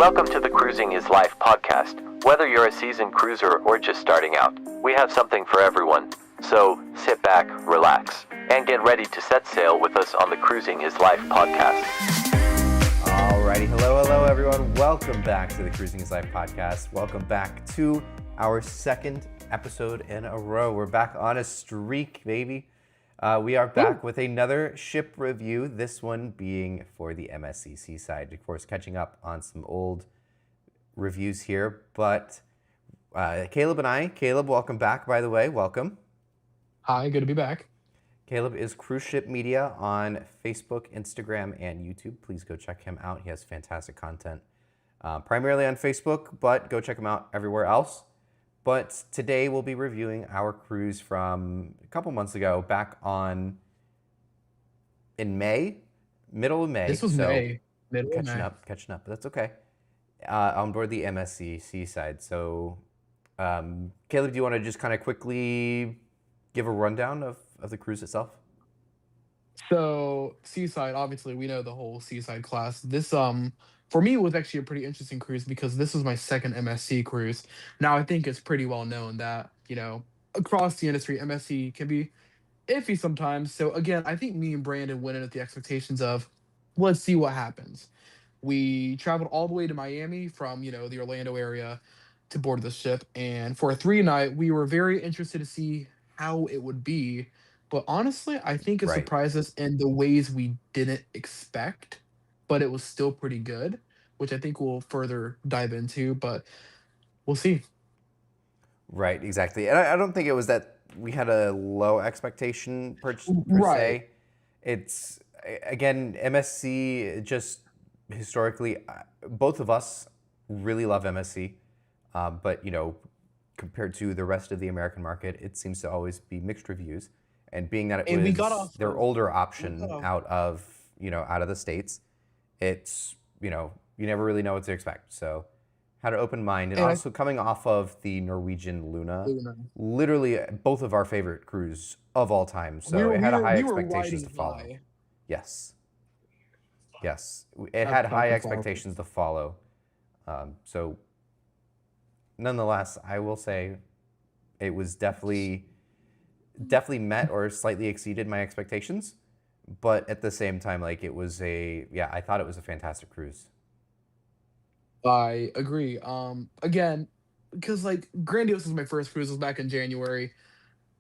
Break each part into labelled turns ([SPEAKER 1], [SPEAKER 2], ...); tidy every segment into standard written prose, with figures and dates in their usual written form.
[SPEAKER 1] Welcome to the Cruising is Life podcast. Whether you're a seasoned cruiser or just starting out, we have something for everyone. So sit back, relax, and get ready to set sail with us on the Cruising is Life podcast.
[SPEAKER 2] Alrighty, hello everyone. Welcome back to the Cruising is Life podcast. Welcome back to our second episode in a row. We're back on a streak, baby. We are back with another ship review, this one being for the MSC Seaside. Of course, catching up on some old reviews here, but Caleb, welcome back, by the way. Welcome.
[SPEAKER 3] Hi, good to be back.
[SPEAKER 2] Caleb is Cruise Ship Media on Facebook, Instagram, and YouTube. Please go check him out. He has fantastic content, primarily on Facebook, but go check him out everywhere else. But today we'll be reviewing our cruise from a couple months ago, back in May, middle of May.
[SPEAKER 3] This was May, middle of May.
[SPEAKER 2] Catching up, but that's okay. On board the MSC Seaside. So, Caleb, do you want to just kind of quickly give a rundown of the cruise itself?
[SPEAKER 3] So, Seaside, obviously, we know the whole Seaside class. This, for me, it was actually a pretty interesting cruise because this was my second MSC cruise. Now, I think it's pretty well known that, across the industry, MSC can be iffy sometimes. So, again, I think me and Brandon went in with the expectations of, let's see what happens. We traveled all the way to Miami from, the Orlando area to board the ship. And for a 3-night, we were very interested to see how it would be. But honestly, I think it surprised us in the ways we didn't expect, but it was still pretty good, which I think we'll further dive into, but we'll see.
[SPEAKER 2] Right, exactly. And I don't think it was that we had a low expectation per se. It's, again, MSC just historically, both of us really love MSC, but, compared to the rest of the American market, it seems to always be mixed reviews. And being that it was their older option out of the States, it's, you never really know what to expect. So had an open mind. And also coming off of the Norwegian Luna, literally both of our favorite cruise of all time. So it had high expectations to follow. Yes. It had high expectations to follow. So nonetheless, I will say it was definitely met or slightly exceeded my expectations, but at the same time, I thought it was a fantastic cruise.
[SPEAKER 3] I agree. Again, because Grandiose was my first cruise, was back in January.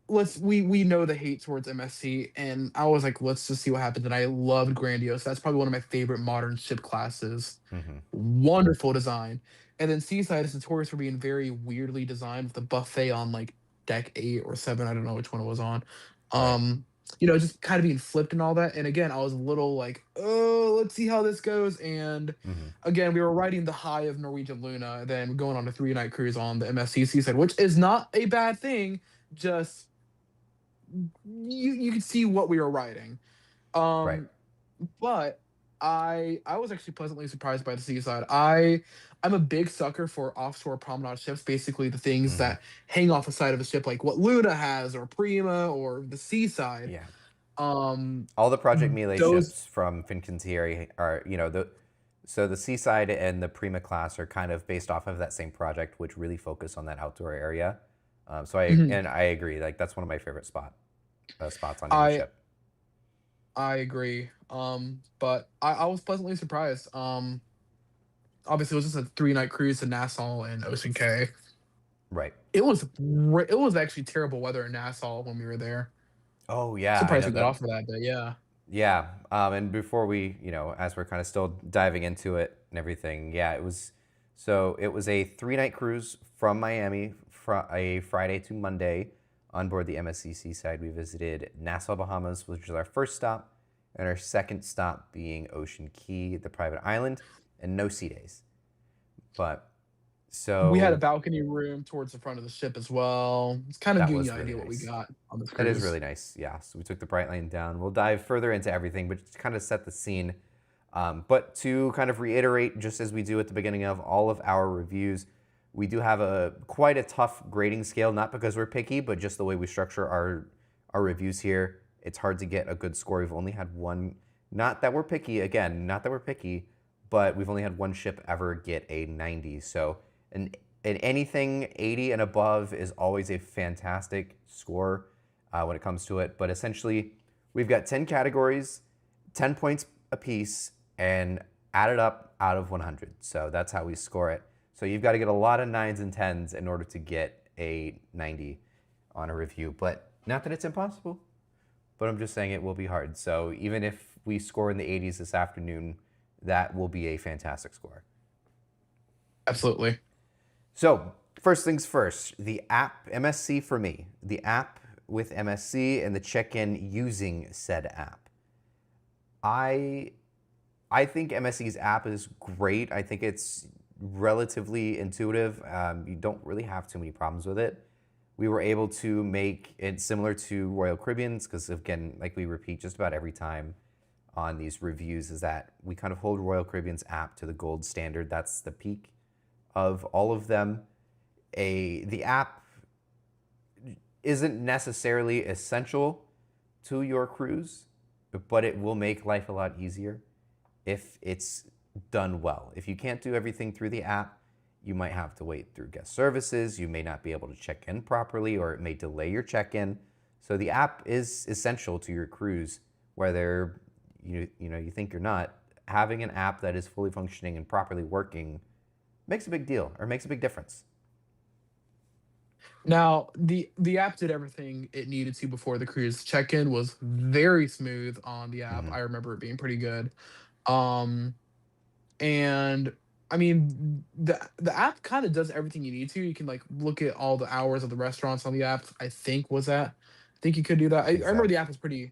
[SPEAKER 3] We know the hate towards MSC, and I was like, let's just see what happens. And I loved Grandiose. That's probably one of my favorite modern ship classes. Mm-hmm. Wonderful design. And then Seaside is notorious for being very weirdly designed with a buffet on deck 8 or 7. I don't know which one it was on. Just kind of being flipped and all that. And again, I was a little oh, let's see how this goes. And again, we were riding the high of Norwegian Luna, and then going on a 3-night cruise on the MSC Seaside, which is not a bad thing. Just you can see what we were riding. But I was actually pleasantly surprised by the Seaside. I'm a big sucker for offshore promenade ships, basically the things that hang off the side of a ship, like what Luna has, or Prima, or the Seaside.
[SPEAKER 2] Yeah. All the Project Melee ships from Fincantieri are, so the Seaside and the Prima class are kind of based off of that same project, which really focus on that outdoor area. So I agree. That's one of my favorite spots on any ship.
[SPEAKER 3] I agree. But I was pleasantly surprised. Obviously, it was just a 3-night cruise to Nassau and Ocean Cay.
[SPEAKER 2] Right.
[SPEAKER 3] It was actually terrible weather in Nassau when we were there.
[SPEAKER 2] Oh yeah.
[SPEAKER 3] Surprised we got off for that, but yeah.
[SPEAKER 2] Yeah. And before we, as we're kind of still diving into it and everything, it was a 3-night cruise from Miami, a Friday to Monday, on board the MSC Seaside. We visited Nassau, Bahamas, which was our first stop, and our second stop being Ocean Cay, the private island. And no sea days. But so
[SPEAKER 3] we had a balcony room towards the front of the ship as well. It's kind of giving you an idea what we got on this cruise.
[SPEAKER 2] That is really nice. Yeah. So we took the Brightline down. We'll dive further into everything, but to kind of set the scene. But to kind of reiterate, just as we do at the beginning of all of our reviews, we do have quite a tough grading scale, not because we're picky, but just the way we structure our reviews here. It's hard to get a good score. We've only had one. Not that we're picky, but we've only had one ship ever get a 90. So an anything 80 and above is always a fantastic score when it comes to it. But essentially, we've got 10 categories, 10 points apiece, and added up out of 100. So that's how we score it. So you've got to get a lot of 9s and 10s in order to get a 90 on a review. But not that it's impossible, but I'm just saying it will be hard. So even if we score in the 80s this afternoon, that will be a fantastic score.
[SPEAKER 3] Absolutely.
[SPEAKER 2] So first things first, the app, MSC for me, the app with MSC and the check-in using said app. I think MSC's app is great. I think it's relatively intuitive. You don't really have too many problems with it. We were able to make it similar to Royal Caribbean's because, again, like we repeat just about every time on these reviews, is that we kind of hold Royal Caribbean's app to the gold standard. That's the peak of all of them. The app isn't necessarily essential to your cruise, but it will make life a lot easier if it's done well. If you can't do everything through the app, you might have to wait through guest services. You may not be able to check in properly, or it may delay your check-in. So the app is essential to your cruise, whether you think you're not. Having an app that is fully functioning and properly working makes a big deal, or makes a big difference.
[SPEAKER 3] Now, the app did everything it needed to before the cruise. Check-in was very smooth on the app. I remember it being pretty good. And I mean, the app kind of does everything you need to. You can like look at all the hours of the restaurants on the app. I think you could do that. I remember the app was pretty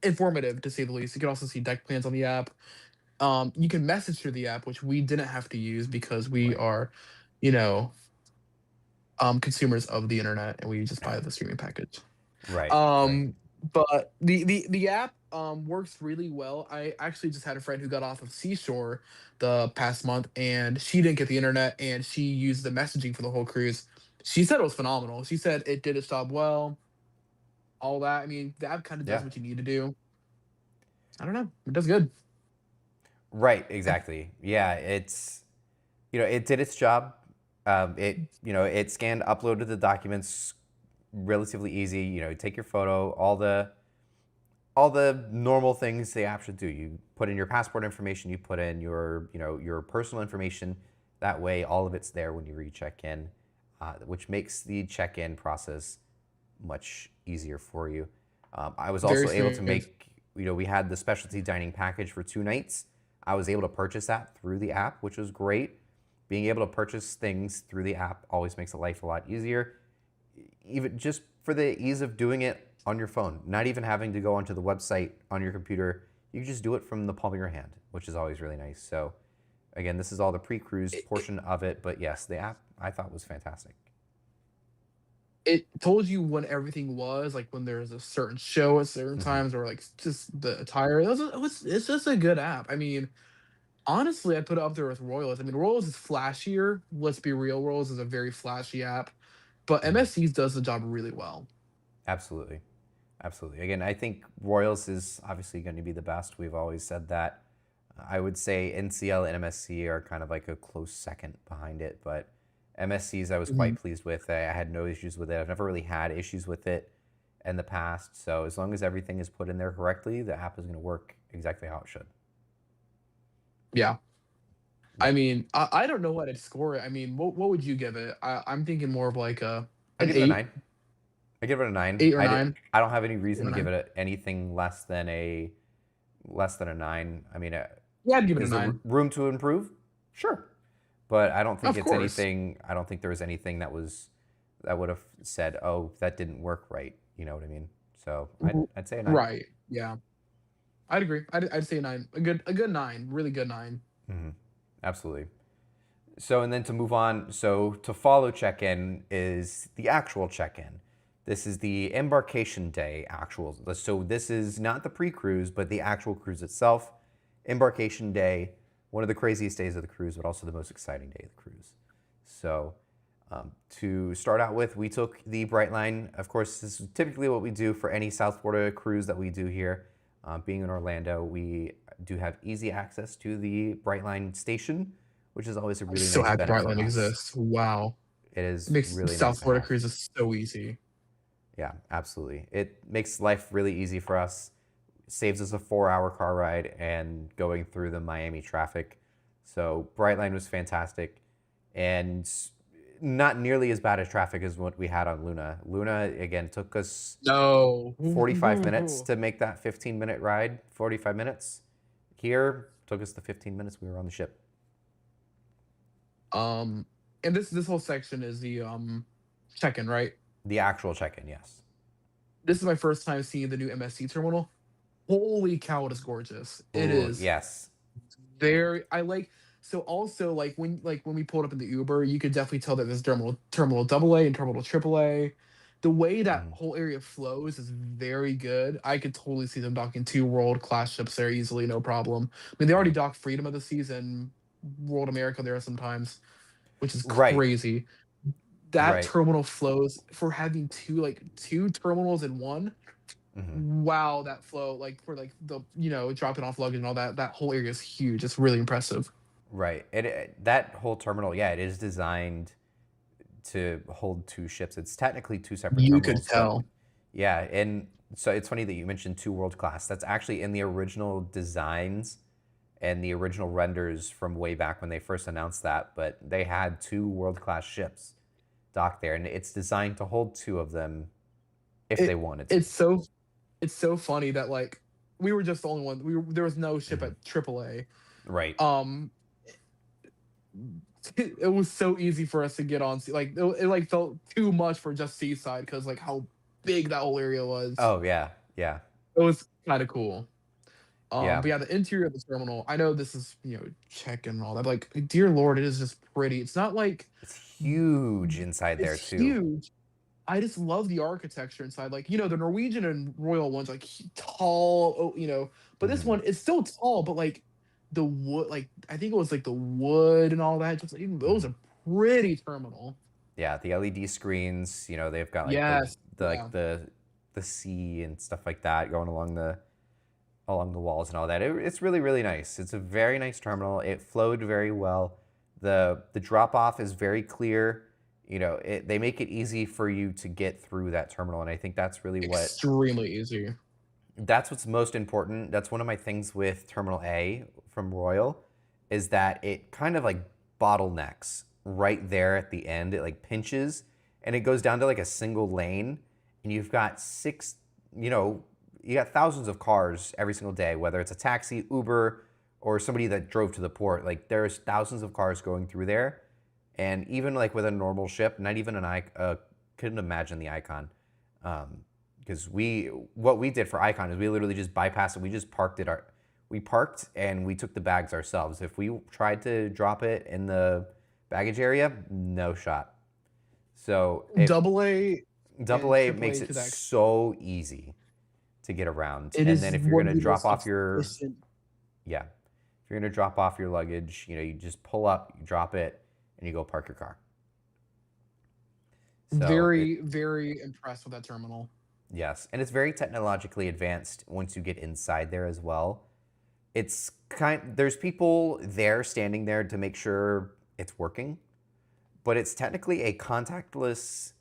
[SPEAKER 3] informative, to say the least. You can also see deck plans on the app. You can message through the app, which we didn't have to use because we are, consumers of the internet, and we just buy the streaming package.
[SPEAKER 2] Right.
[SPEAKER 3] But the app works really well. I actually just had a friend who got off of Seashore the past month, and she didn't get the internet, and she used the messaging for the whole cruise. She said it was phenomenal. She said it did its job well. All that. I mean, the app kind of does what you need to do. I don't know. It does good.
[SPEAKER 2] Right. Exactly. Yeah. It did its job. It scanned, uploaded the documents relatively easy. Take your photo, all the normal things the app should do. You put in your passport information, you put in your personal information. That way, all of it's there when you recheck in, which makes the check-in process much easier for you. I was also able to make, we had the specialty dining package for 2 nights. I was able to purchase that through the app, which was great. Being able to purchase things through the app always makes life a lot easier, even just for the ease of doing it on your phone, not even having to go onto the website on your computer. You can just do it from the palm of your hand, which is always really nice. So again, this is all the pre-cruise portion of it, but yes, the app I thought was fantastic.
[SPEAKER 3] It told you when everything was, like when there's a certain show at certain times, or like just the attire. It's just a good app. I mean, honestly, I put it up there with Royals. I mean, Royals is flashier. Let's be real, Royals is a very flashy app, but MSC's does the job really well.
[SPEAKER 2] Absolutely. Again, I think Royals is obviously going to be the best. We've always said that. I would say NCL and MSC are kind of like a close second behind it, but MSC's I was quite pleased with. I had no issues with it. I've never really had issues with it in the past. So as long as everything is put in there correctly, the app is going to work exactly how it should.
[SPEAKER 3] Yeah. I mean, I don't know what I'd score it. I mean, what would you give it? I'm thinking more of like
[SPEAKER 2] I give it a 9. I give it a 9.
[SPEAKER 3] 8 or 9.
[SPEAKER 2] I don't have any reason to give it anything less than a 9. I mean,
[SPEAKER 3] I'd give it a
[SPEAKER 2] is
[SPEAKER 3] 9.
[SPEAKER 2] there room to improve? Sure, but I don't think
[SPEAKER 3] Of course.
[SPEAKER 2] anything. I don't think there was anything that would have said, "Oh, that didn't work right." You know what I mean? So I'd say a 9.
[SPEAKER 3] Right. Yeah. I'd agree. I'd say a 9. A good 9. Really good 9.
[SPEAKER 2] Absolutely. So, and then to move on, so to follow check-in is the actual check-in. This is the embarkation day actual. So this is not the pre-cruise, but the actual cruise itself. Embarkation day, one of the craziest days of the cruise, but also the most exciting day of the cruise. So to start out with, we took the Brightline. Of course, this is typically what we do for any South Florida cruise that we do here. Being in Orlando, we do have easy access to the Brightline station, which is always a
[SPEAKER 3] I'm
[SPEAKER 2] really
[SPEAKER 3] so
[SPEAKER 2] nice
[SPEAKER 3] happy
[SPEAKER 2] benefit
[SPEAKER 3] Brightline
[SPEAKER 2] for us.
[SPEAKER 3] exists. Wow.
[SPEAKER 2] It
[SPEAKER 3] It
[SPEAKER 2] is
[SPEAKER 3] makes
[SPEAKER 2] really nice
[SPEAKER 3] South
[SPEAKER 2] to
[SPEAKER 3] Florida
[SPEAKER 2] have.
[SPEAKER 3] cruises so easy.
[SPEAKER 2] Yeah, absolutely. It makes life really easy for us, saves us a 4-hour car ride and going through the Miami traffic. So Brightline was fantastic and not nearly as bad as traffic as what we had on Luna. Luna, again, took us
[SPEAKER 3] No.
[SPEAKER 2] 45 minutes to make that 15-minute ride, 45 minutes. Here, took us the 15 minutes we were on the ship.
[SPEAKER 3] Um, and this whole section is the check-in, right?
[SPEAKER 2] The actual check-in, yes.
[SPEAKER 3] This is my first time seeing the new MSC terminal. Holy cow, it is gorgeous. It
[SPEAKER 2] Ooh,
[SPEAKER 3] is
[SPEAKER 2] yes.
[SPEAKER 3] very. I like. So also like when we pulled up in the Uber, you could definitely tell that there's terminal AA and terminal AAA. The way that
[SPEAKER 2] Mhm.
[SPEAKER 3] whole area flows is very good. I could totally see them docking 2 world-class ships there easily, no problem. I mean, they already
[SPEAKER 2] Mhm.
[SPEAKER 3] dock Freedom of the Seas and World America there sometimes, which is
[SPEAKER 2] Right,
[SPEAKER 3] crazy. That
[SPEAKER 2] right.
[SPEAKER 3] terminal flows for having two terminals in one.
[SPEAKER 2] Mhm.
[SPEAKER 3] Wow, that flow, like for like the dropping off luggage and all that whole area is huge. It's really impressive.
[SPEAKER 2] Right. That whole terminal, yeah, it is designed to hold two ships. It's technically two separate
[SPEAKER 3] You could
[SPEAKER 2] terminals, but
[SPEAKER 3] tell.
[SPEAKER 2] yeah, and so it's funny that you mentioned two world class. That's actually in the original designs and the original renders from way back when they first announced that, but they had two world class ships docked there, and it's designed to hold two of them if they
[SPEAKER 3] It
[SPEAKER 2] wanted to.
[SPEAKER 3] it's so it's so funny that like we were just the only one. There was no ship
[SPEAKER 2] Mhm.
[SPEAKER 3] at AAA.
[SPEAKER 2] Right.
[SPEAKER 3] Um, it was so easy for us to get on. Like it like felt too much for just Seaside because like how big that whole area was.
[SPEAKER 2] Oh yeah, yeah,
[SPEAKER 3] It was kind of cool.
[SPEAKER 2] yeah.
[SPEAKER 3] But yeah, the interior of the terminal. I know this is check and all that. But like, dear Lord, it is just pretty. It's not like
[SPEAKER 2] It's huge inside there
[SPEAKER 3] it's
[SPEAKER 2] too.
[SPEAKER 3] huge. I just love the architecture inside. Like, the Norwegian and Royal ones, like tall, but this
[SPEAKER 2] Hmm.
[SPEAKER 3] one it's still tall, but like the wood, like I think it was like the wood and all that. Just even it was
[SPEAKER 2] Hmm.
[SPEAKER 3] a pretty terminal.
[SPEAKER 2] Yeah, the LED screens. They've got like
[SPEAKER 3] Yes.
[SPEAKER 2] the like
[SPEAKER 3] Yeah.
[SPEAKER 2] the sea and stuff like that going along the walls and all that. It's really really nice. It's a very nice terminal. It flowed very well. The drop off is very clear. They make it easy for you to get through that terminal, and I think
[SPEAKER 3] Extremely easy.
[SPEAKER 2] that's what's most important. That's one of my things with Terminal A from Royal, is that it kind of like bottlenecks right there at the end. It like pinches and it goes down to like a single lane, and you've got you got thousands of cars every single day, whether it's a taxi, Uber, or somebody that drove to the port. Like there's thousands of cars going through there, and even like with a normal ship, not even couldn't imagine the Icon. Because what we did for Icon is we literally just bypassed it. We parked and we took the bags ourselves. If we tried to drop it in the baggage area, no shot. So
[SPEAKER 3] Double A
[SPEAKER 2] double
[SPEAKER 3] and
[SPEAKER 2] A
[SPEAKER 3] triple
[SPEAKER 2] makes
[SPEAKER 3] A
[SPEAKER 2] it
[SPEAKER 3] to that.
[SPEAKER 2] so easy to get around.
[SPEAKER 3] It
[SPEAKER 2] And
[SPEAKER 3] is
[SPEAKER 2] then if you're
[SPEAKER 3] one of
[SPEAKER 2] gonna
[SPEAKER 3] the
[SPEAKER 2] drop
[SPEAKER 3] most
[SPEAKER 2] off your
[SPEAKER 3] efficient.
[SPEAKER 2] yeah, if you're gonna drop off your luggage, you just pull up, you drop it, and you go park your car. So
[SPEAKER 3] Very, very impressed with that terminal.
[SPEAKER 2] yes, and it's very technologically advanced once you get inside there as well. There's people there standing there to make sure it's working, but it's technically a contactless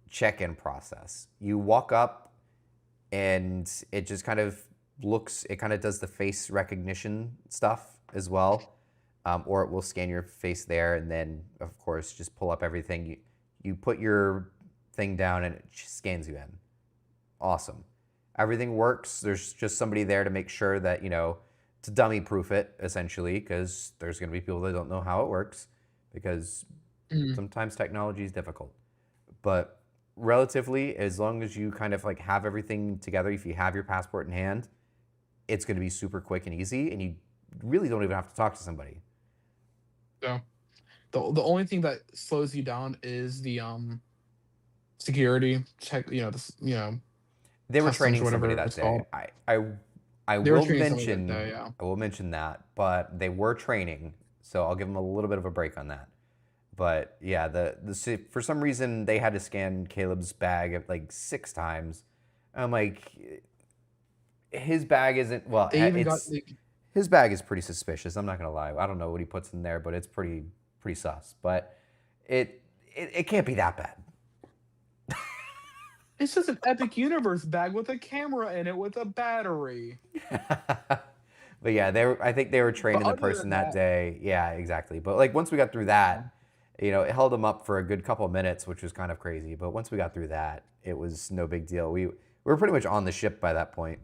[SPEAKER 2] check-in process. You walk up and it just kind of does the face recognition stuff as well. Or it will scan your face there and then of course just pull up everything. You put your thing down and it scans you in. Awesome. Everything works. There's just somebody there to make sure that, to dummy proof it essentially, because there's going to be people that don't know how it works, because
[SPEAKER 3] Mm.
[SPEAKER 2] sometimes technology is difficult. But relatively, as long as you kind of like have everything together, if you have your passport in hand, it's going to be super quick and easy, and you really don't even have to talk to somebody.
[SPEAKER 3] So the only thing that slows you down is the security check.
[SPEAKER 2] They were
[SPEAKER 3] Customs or
[SPEAKER 2] training somebody
[SPEAKER 3] whatever
[SPEAKER 2] that
[SPEAKER 3] it's
[SPEAKER 2] day.
[SPEAKER 3] called.
[SPEAKER 2] I
[SPEAKER 3] They were
[SPEAKER 2] will
[SPEAKER 3] training somebody that
[SPEAKER 2] mention
[SPEAKER 3] day. Yeah.
[SPEAKER 2] I will mention that, but they were training, so I'll give them a little bit of a break on that. But yeah, for some reason they had to scan Caleb's bag like 6 times. I'm like, his bag isn't well.
[SPEAKER 3] They even got
[SPEAKER 2] It's his bag is pretty suspicious. I'm not gonna lie. I don't know what he puts in there, but it's pretty sus. But it can't be that bad.
[SPEAKER 3] it's just an Epic Universe bag with a camera in it with a battery.
[SPEAKER 2] But yeah, I think they were training the
[SPEAKER 3] other
[SPEAKER 2] person
[SPEAKER 3] than
[SPEAKER 2] that day. Yeah, exactly. But like once we got through that, it held them up for a good couple of minutes, which was kind of crazy. But once we got through that, it was no big deal. We were pretty much on the ship by that point.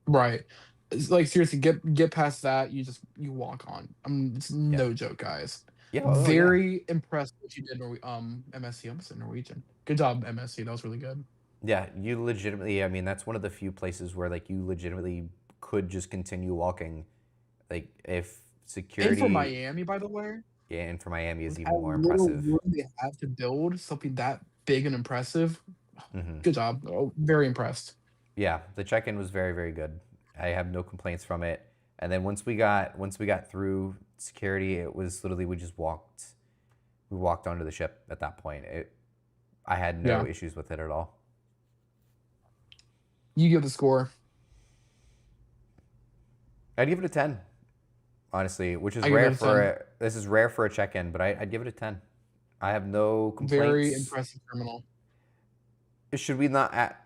[SPEAKER 3] Right. It's like seriously, get past that. You walk on. It's no joke, guys.
[SPEAKER 2] Yeah, oh, yeah.
[SPEAKER 3] Very impressed what you did. MSC. I almost said Norwegian. Good job, MSC. That was really good.
[SPEAKER 2] Yeah, you legitimately. I mean, that's one of the few places where like you legitimately could just continue walking, like if security.
[SPEAKER 3] And for Miami, by the way.
[SPEAKER 2] Yeah, and for Miami is
[SPEAKER 3] With
[SPEAKER 2] even
[SPEAKER 3] how
[SPEAKER 2] more
[SPEAKER 3] little
[SPEAKER 2] impressive.
[SPEAKER 3] room they have to build something that big and impressive.
[SPEAKER 2] Mm-hmm.
[SPEAKER 3] Good job. Oh, very impressed.
[SPEAKER 2] Yeah, the check-in was very, very good. I have no complaints from it. And then once we got through security, it was literally we walked onto the ship at that point. I had no issues with it at all.
[SPEAKER 3] You give the score.
[SPEAKER 2] I'd give it a 10, honestly, which is
[SPEAKER 3] I give
[SPEAKER 2] rare
[SPEAKER 3] it a 10.
[SPEAKER 2] this is rare for a check-in, but I'd give it a 10. I have no complaints.
[SPEAKER 3] Very impressive terminal.
[SPEAKER 2] Should we not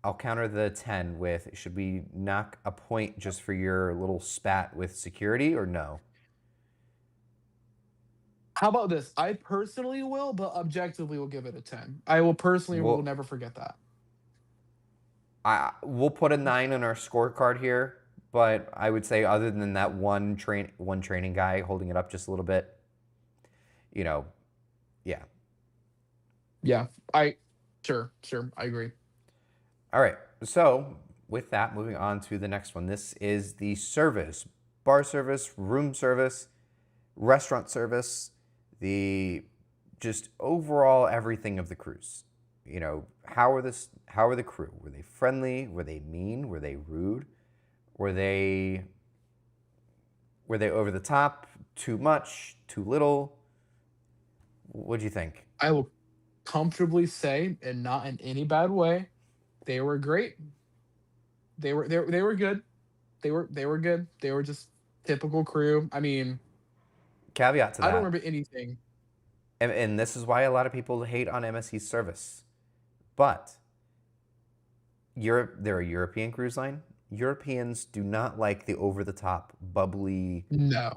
[SPEAKER 2] I'll counter the 10 with, should we knock a point just for your little spat with security or no?
[SPEAKER 3] How about this? I personally will, but objectively will give it a 10. I will personally will never forget that.
[SPEAKER 2] We'll put a 9 on our scorecard here, but I would say other than that one training guy holding it up just a little bit, yeah.
[SPEAKER 3] Yeah, sure, I agree.
[SPEAKER 2] All right, so with that, moving on to the next one. This is the service, bar service, room service, restaurant service, the just overall everything of the cruise. How are the crew? Were they friendly? Were they mean? Were they rude? Were they over the top? Too much? Too little? What do you think?
[SPEAKER 3] I will comfortably say, and not in any bad way, they were great. They were good. They were good. They were just typical crew. I mean,
[SPEAKER 2] caveat to that.
[SPEAKER 3] I don't remember anything.
[SPEAKER 2] And this is why a lot of people hate on MSC's service. But they're a European cruise line. Europeans do not like the over-the-top, bubbly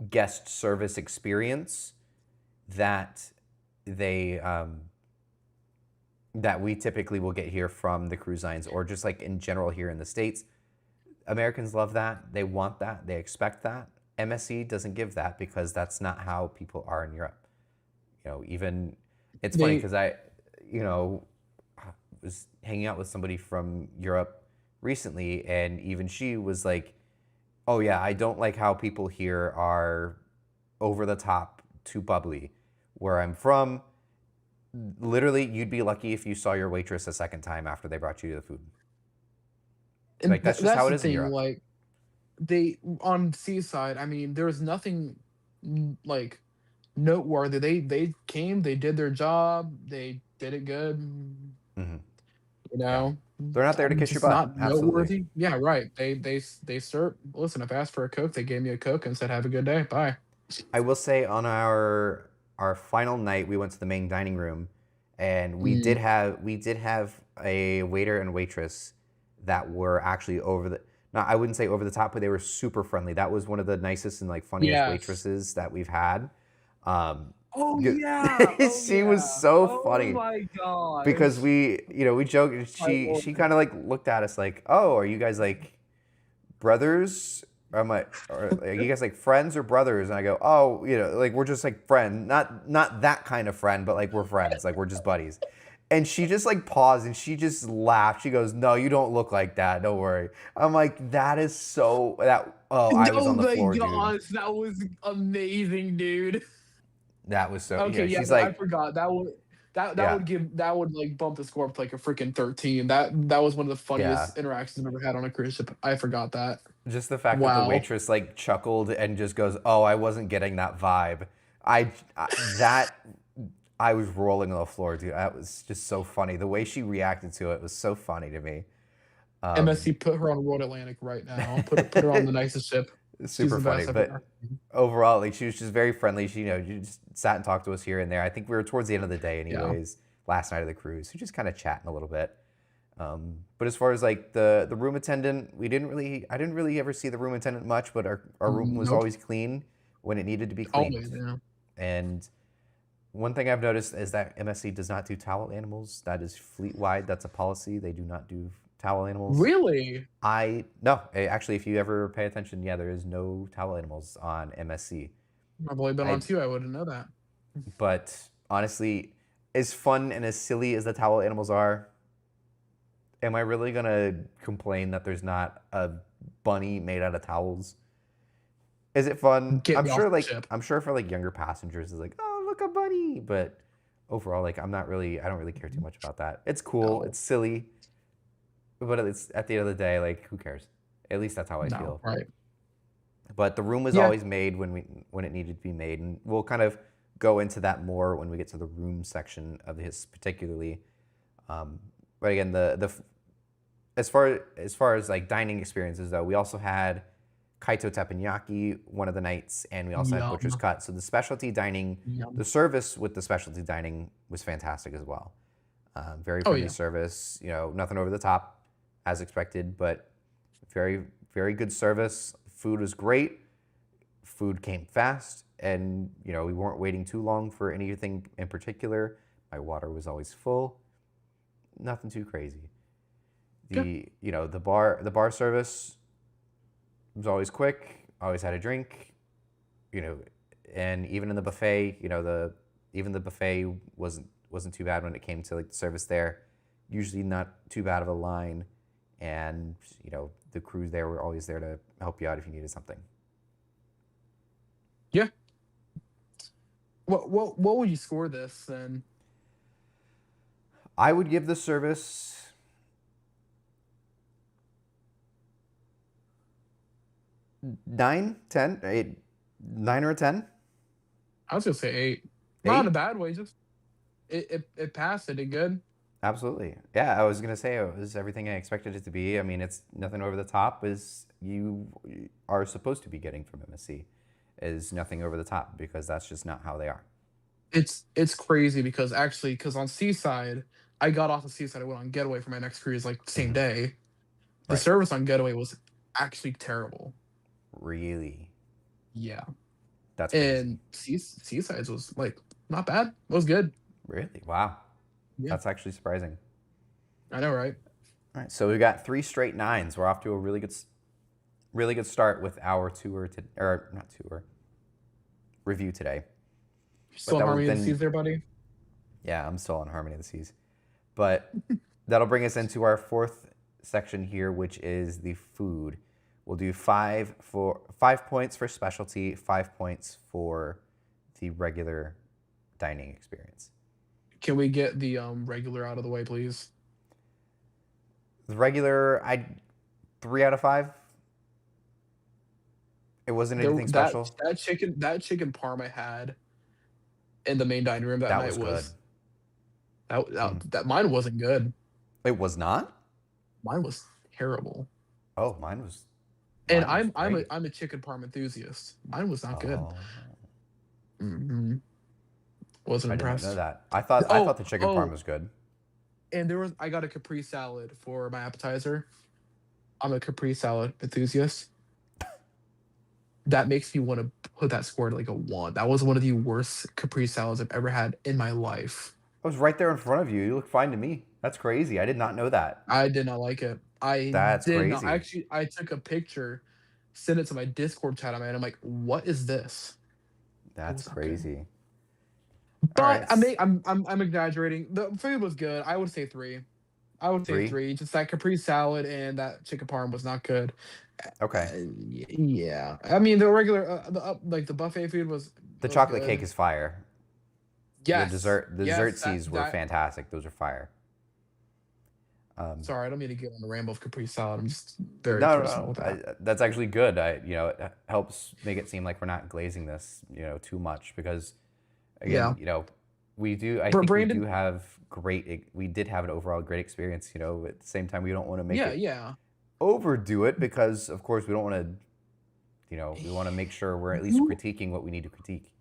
[SPEAKER 2] guest service experience that that we typically will get here from the cruise lines, or just like in general here in the States. Americans love that. They want that. They expect that. MSC doesn't give that because that's not how people are in Europe. Even it's funny because I was hanging out with somebody from Europe recently, and even she was like, "Oh yeah, I don't like how people here are over the top, too bubbly. Where I'm from, literally, you'd be lucky if you saw your waitress a second time after they brought you the food."
[SPEAKER 3] And
[SPEAKER 2] like that's just how it is
[SPEAKER 3] the thing,
[SPEAKER 2] in Europe.
[SPEAKER 3] Like they on Seaside, I mean, there was nothing like noteworthy. They came, they did their job, they did it good.
[SPEAKER 2] Mm-hmm.
[SPEAKER 3] Yeah.
[SPEAKER 2] They're not there to kiss your butt.
[SPEAKER 3] Not
[SPEAKER 2] Absolutely.
[SPEAKER 3] noteworthy. Yeah, right. They served. Listen, if I asked for a Coke, they gave me a Coke and said, "Have a good day, bye."
[SPEAKER 2] I will say on our final night, we went to the main dining room, and we did have a waiter and waitress that were actually I wouldn't say over the top, but they were super friendly. That was one of the nicest and like funniest waitresses that we've had. She was so funny.
[SPEAKER 3] Oh my god!
[SPEAKER 2] Because we joked. She kind of like looked at us like, "Oh, are you guys like brothers? I'm like, are you guys like friends or brothers?" And I go, "Oh, like we're just like friends, not that kind of friend, but like we're friends, like we're just buddies." And she just like paused and she just laughed. She goes, "No, you don't look like that. Don't worry." I'm like, that is so that. Oh, I was on the floor, dude.
[SPEAKER 3] That was amazing, dude.
[SPEAKER 2] That was so.
[SPEAKER 3] Okay,
[SPEAKER 2] she's like,
[SPEAKER 3] I forgot that would like bump the score up to like a freaking 13. That was one of the funniest interactions I've ever had on a cruise ship. I forgot that.
[SPEAKER 2] Just the fact that the waitress like chuckled and just goes, "Oh, I wasn't getting that vibe." I was rolling on the floor, dude. That was just so funny. The way she reacted to it was so funny to me.
[SPEAKER 3] MSC put her on World Atlantic right now. Put her on the nicest ship. She's
[SPEAKER 2] Super
[SPEAKER 3] the
[SPEAKER 2] funny,
[SPEAKER 3] best I've
[SPEAKER 2] but
[SPEAKER 3] ever seen.
[SPEAKER 2] overall, like she was just very friendly. She, she just sat and talked to us here and there. I think we were towards the end of the day,
[SPEAKER 3] Yeah.
[SPEAKER 2] anyways, last night of the cruise. So just kind of chatting a little bit. But as far as like the room attendant, I didn't really ever see the room attendant much, but our room was
[SPEAKER 3] Nope.
[SPEAKER 2] always clean when it needed to be cleaned.
[SPEAKER 3] Always, yeah.
[SPEAKER 2] And one thing I've noticed is that MSC does not do towel animals. That is fleet-wide. That's a policy. They do not do towel animals.
[SPEAKER 3] Really?
[SPEAKER 2] No, actually, if you ever pay attention, yeah, there is no towel animals on MSC.
[SPEAKER 3] I've only been on 2. I wouldn't know that.
[SPEAKER 2] But honestly, as fun and as silly as the towel animals are, am I really gonna complain that there's not a bunny made out of towels? Is it fun?
[SPEAKER 3] Get
[SPEAKER 2] I'm
[SPEAKER 3] me off
[SPEAKER 2] sure,
[SPEAKER 3] the
[SPEAKER 2] like
[SPEAKER 3] ship.
[SPEAKER 2] I'm sure for like younger passengers, it's like, oh, look, a bunny. But overall, like I don't really care too much about that. It's cool,
[SPEAKER 3] No.
[SPEAKER 2] it's silly, but it's at the end of the day, like who cares? At least that's how I
[SPEAKER 3] No,
[SPEAKER 2] feel.
[SPEAKER 3] right.
[SPEAKER 2] But the room was
[SPEAKER 3] Yeah.
[SPEAKER 2] always made when it needed to be made, and we'll kind of go into that more when we get to the room section of this particularly. But again, as far as like dining experiences though, we also had kaito teppanyaki one of the nights, and we also had butcher's
[SPEAKER 3] Yum.
[SPEAKER 2] cut. So the specialty dining,
[SPEAKER 3] Yum.
[SPEAKER 2] the service with the specialty dining was fantastic as well. Very
[SPEAKER 3] Oh,
[SPEAKER 2] friendly
[SPEAKER 3] yeah.
[SPEAKER 2] service, nothing over the top as expected, but very, very good service. Food was great. Food came fast, and we weren't waiting too long for anything in particular. My water was always full. Nothing too crazy. The bar service was always quick. Always had a drink. And even in the buffet, even the buffet wasn't too bad when it came to like the service there. Usually not too bad of a line, and the crews there were always there to help you out if you needed something.
[SPEAKER 3] Yeah. What would you score this then?
[SPEAKER 2] I would give the service 9, 10, 8, 9 or a 10.
[SPEAKER 3] I was gonna say 8. Not in a bad way. Just it passed. It did good.
[SPEAKER 2] Absolutely. Yeah, I was going to say it was everything I expected it to be. I mean, it's nothing over the top as you are supposed to be getting from MSC, is nothing over the top, because that's just not how they are.
[SPEAKER 3] It's crazy because on Seaside, I got off the Seaside. I went on Getaway for my next cruise like the same day. The
[SPEAKER 2] Right.
[SPEAKER 3] service on Getaway was actually terrible.
[SPEAKER 2] Really?
[SPEAKER 3] Yeah.
[SPEAKER 2] That's crazy.
[SPEAKER 3] And Seaside's was like not bad. It was good.
[SPEAKER 2] Really? Wow.
[SPEAKER 3] Yeah.
[SPEAKER 2] That's actually surprising.
[SPEAKER 3] I know, right?
[SPEAKER 2] All right, so we got 3 straight 9s. We're off to a really good start with our review today.
[SPEAKER 3] Still Harmony of the Seas there, buddy?
[SPEAKER 2] Yeah, I'm still on Harmony of the Seas. But that'll bring us into our 4th section here, which is the food. We'll do 5 points for specialty, 5 points for the regular dining experience.
[SPEAKER 3] Can we get the regular out of the way, please?
[SPEAKER 2] The regular, 3 out of 5. It wasn't anything special.
[SPEAKER 3] That chicken parm I had in the main dining room that night was good. That mine wasn't good.
[SPEAKER 2] It was not?
[SPEAKER 3] Mine was terrible.
[SPEAKER 2] Oh, mine was.
[SPEAKER 3] And I'm a chicken parm enthusiast. Mine was not good. Mm-hmm. Wasn't impressed.
[SPEAKER 2] I didn't know that. I thought the chicken parm was good.
[SPEAKER 3] And I got a Capri salad for my appetizer. I'm a Capri salad enthusiast. That makes me want to put that score to like a 1. That was one of the worst Capri salads I've ever had in my life.
[SPEAKER 2] I was right there in front of you. You look fine to me. That's crazy. I did not know that.
[SPEAKER 3] I did not like it.
[SPEAKER 2] That's crazy.
[SPEAKER 3] Actually, I took a picture, sent it to my Discord chat, and I'm like, "What is this?"
[SPEAKER 2] That's crazy.
[SPEAKER 3] But I'm exaggerating. The food was good. I would say 3. I would say 3. Just that Capri salad and that chicken parm was not good.
[SPEAKER 2] Okay.
[SPEAKER 3] Yeah. I mean, the regular, the buffet food was.
[SPEAKER 2] The chocolate cake is fire.
[SPEAKER 3] Yes.
[SPEAKER 2] The dessert C's were fantastic. Those are fire.
[SPEAKER 3] Sorry, I don't mean to get on the ramble of Capri salad. I'm just very
[SPEAKER 2] personal with that. That's actually good. It helps make it seem like we're not glazing this, too much, because again, we do. I think we do
[SPEAKER 3] Brandon.
[SPEAKER 2] have great. We did have an overall great experience. You know, at the same time, we don't want to make
[SPEAKER 3] Yeah,
[SPEAKER 2] it
[SPEAKER 3] yeah.
[SPEAKER 2] overdo it because, of course, we don't want to. You know, we want to make sure we're at least
[SPEAKER 3] You
[SPEAKER 2] critiquing what we need to critique.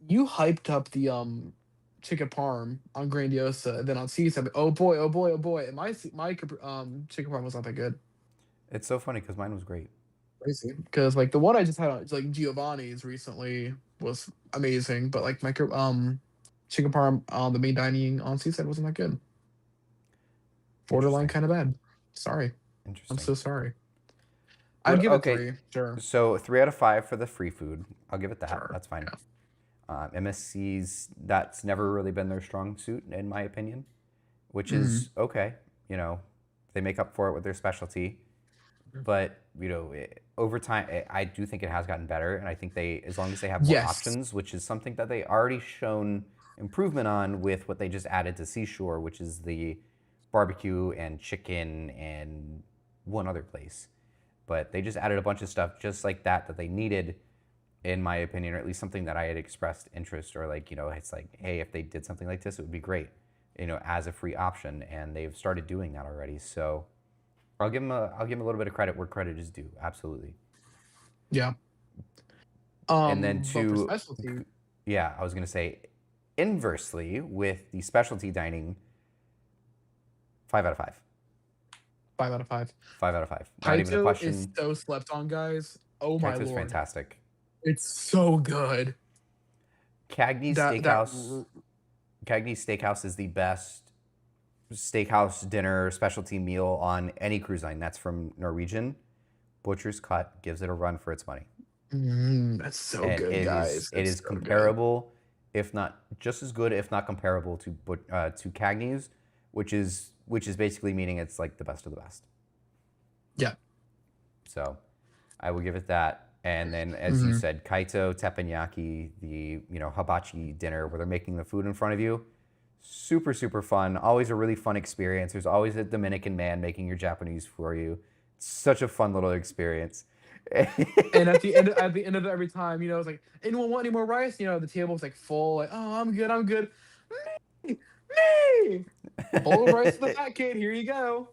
[SPEAKER 3] you hyped up the chicken parm on Grandiosa, and then on Seaside. Oh boy, oh boy, oh boy. And my chicken parm was not that good.
[SPEAKER 2] It's so funny because mine was great.
[SPEAKER 3] Crazy. Because like the one I just had on like Giovanni's recently was amazing, but like chicken parm on the main dining on Seaside wasn't that good. Borderline
[SPEAKER 2] Interesting.
[SPEAKER 3] kind of bad. Sorry. I'm
[SPEAKER 2] Interesting.
[SPEAKER 3] so sorry.
[SPEAKER 2] What-
[SPEAKER 3] I'd give it
[SPEAKER 2] okay.
[SPEAKER 3] 3. Sure.
[SPEAKER 2] So 3 out of 5 for the free food. I'll give it that.
[SPEAKER 3] Sure.
[SPEAKER 2] That's fine.
[SPEAKER 3] Yeah.
[SPEAKER 2] MSC's, that's never really been their strong suit, in my opinion, which is okay. You know, they make up for it with their specialty. But, you know, over time, I do think it has gotten better. And I think as long as they have more
[SPEAKER 3] Yes.
[SPEAKER 2] options, which is something that they already shown improvement on with what they just added to Seashore, which is the barbecue and chicken and one other place. But they just added a bunch of stuff just like that they needed, in my opinion, or at least something that I had expressed interest, or like, you know, it's like, hey, if they did something like this, it would be great, you know, as a free option. And they've started doing that already. So I'll give them a little bit of credit where credit is due. Absolutely.
[SPEAKER 3] Yeah.
[SPEAKER 2] And then
[SPEAKER 3] But for
[SPEAKER 2] to,
[SPEAKER 3] specialty,
[SPEAKER 2] yeah, I was going to say inversely with the specialty dining, 5 out of 5.
[SPEAKER 3] 5 out of 5.
[SPEAKER 2] 5 out of 5. Not even a
[SPEAKER 3] Kaito
[SPEAKER 2] question.
[SPEAKER 3] is so slept on, guys. Oh my
[SPEAKER 2] Kaito's
[SPEAKER 3] lord.
[SPEAKER 2] fantastic.
[SPEAKER 3] It's so good.
[SPEAKER 2] Cagney's Steakhouse. Cagney's Steakhouse is the best steakhouse dinner specialty meal on any cruise line. That's from Norwegian. Butcher's Cut gives it a run for its money.
[SPEAKER 3] That's so
[SPEAKER 2] And
[SPEAKER 3] good, guys.
[SPEAKER 2] it is
[SPEAKER 3] so
[SPEAKER 2] comparable, if not just as good, if not comparable to Cagney's, which is basically meaning it's like the best of the best.
[SPEAKER 3] Yeah.
[SPEAKER 2] So I will give it that. And then, as you said, Kaito teppanyaki, the hibachi dinner where they're making the food in front of you, super, super fun. Always a really fun experience. There's always a Dominican man making your Japanese for you. It's such a fun little experience.
[SPEAKER 3] And at the end of every time, you know, it's like, anyone want any more rice? You know, the table's like full, like, oh, I'm good. Me! Bowl of rice for the fat kid, here you go.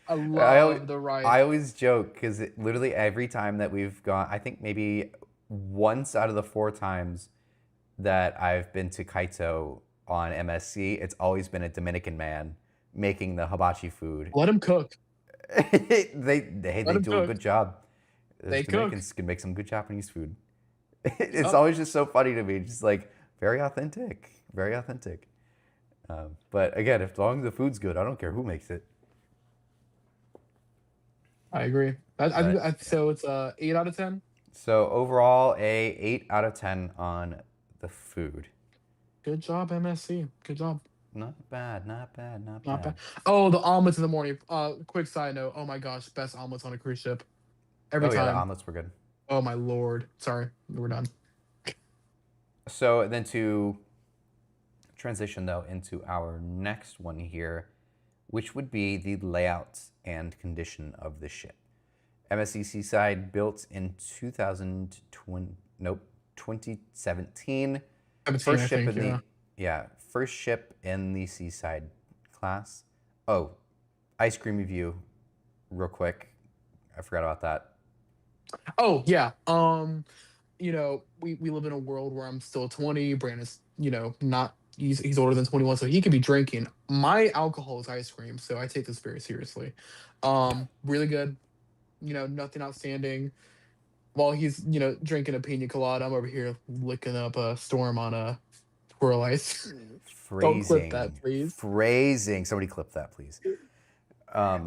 [SPEAKER 3] I love the rice.
[SPEAKER 2] I always joke because literally every time that we've gone, I think maybe once out of the 4 times that I've been to Kaito on MSC, it's always been a Dominican man making the hibachi food.
[SPEAKER 3] Let him cook.
[SPEAKER 2] they do
[SPEAKER 3] cook.
[SPEAKER 2] a good job.
[SPEAKER 3] They
[SPEAKER 2] Dominicans can make some good Japanese food. It's always just so funny to me, just like very authentic. But again, as long as the food's good, I don't care who makes it.
[SPEAKER 3] I agree. So it's 8 out of 10.
[SPEAKER 2] So overall, a 8 out of 10 on the food.
[SPEAKER 3] Good job, MSC. Good job.
[SPEAKER 2] Not bad.
[SPEAKER 3] Not bad. Oh, the omelets in the morning. Quick side note. Oh my gosh, best omelets on a cruise ship. Every time.
[SPEAKER 2] Yeah, the omelets were good.
[SPEAKER 3] Oh my lord. Sorry, we're done.
[SPEAKER 2] So then to transition though into our next one here, which would be the layout and condition of the ship. MSC Seaside, built in 2017. First ship in the Seaside class. Oh, ice cream review, real quick. I forgot about that.
[SPEAKER 3] Oh yeah. You know, we live in a world where I'm still 20. Brandon's, you know, not. He's older than 21, so he could be drinking. My alcohol is ice cream, so I take this very seriously. Really good. You know, nothing outstanding. While he's, you know, drinking a pina colada, I'm over here licking up a storm on a twirl ice. Don't clip that, please.
[SPEAKER 2] Phrasing. Somebody clip that, please.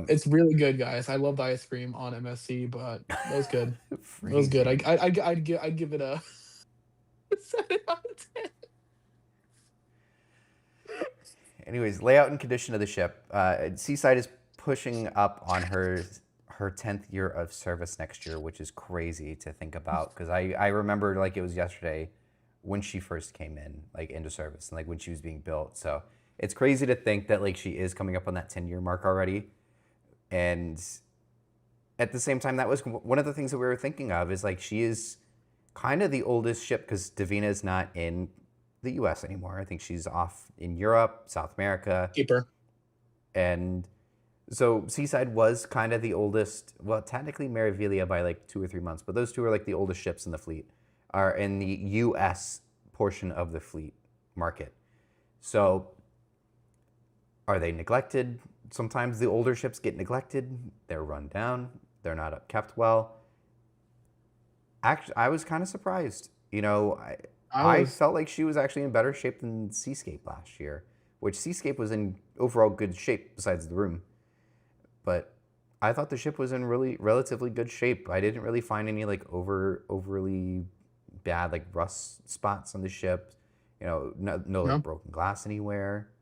[SPEAKER 3] It's really good, guys. I love the ice cream on MSC, but that was good. It was good. I'd give it a 7 out of 10.
[SPEAKER 2] Anyways, layout and condition of the ship. Seaside is pushing up on her 10th year of service next year, which is crazy to think about because I remember like it was yesterday when she first came in, like into service and like when she was being built. So it's crazy to think that like she is coming up on that 10-year mark already. And at the same time, that was one of the things that we were thinking of is like she is kind of the oldest ship because Davina is not in the U.S. anymore. I think she's off in Europe, South America,
[SPEAKER 3] Keeper.
[SPEAKER 2] and so Seaside was kind of the oldest. Well, technically Meraviglia by like 2 or 3 months, but those two are like the oldest ships in the fleet, are in the U.S. portion of the fleet market. So, are they neglected? Sometimes the older ships get neglected. They're run down. They're not kept well. Actually, I was kind of surprised.
[SPEAKER 3] I
[SPEAKER 2] I
[SPEAKER 3] was
[SPEAKER 2] felt like she was actually in better shape than Seascape last year, which Seascape was in overall good shape besides the room. But I thought the ship was in really relatively good shape. I didn't really find any like overly bad like rust spots on the ship. No like
[SPEAKER 3] no.
[SPEAKER 2] broken glass anywhere.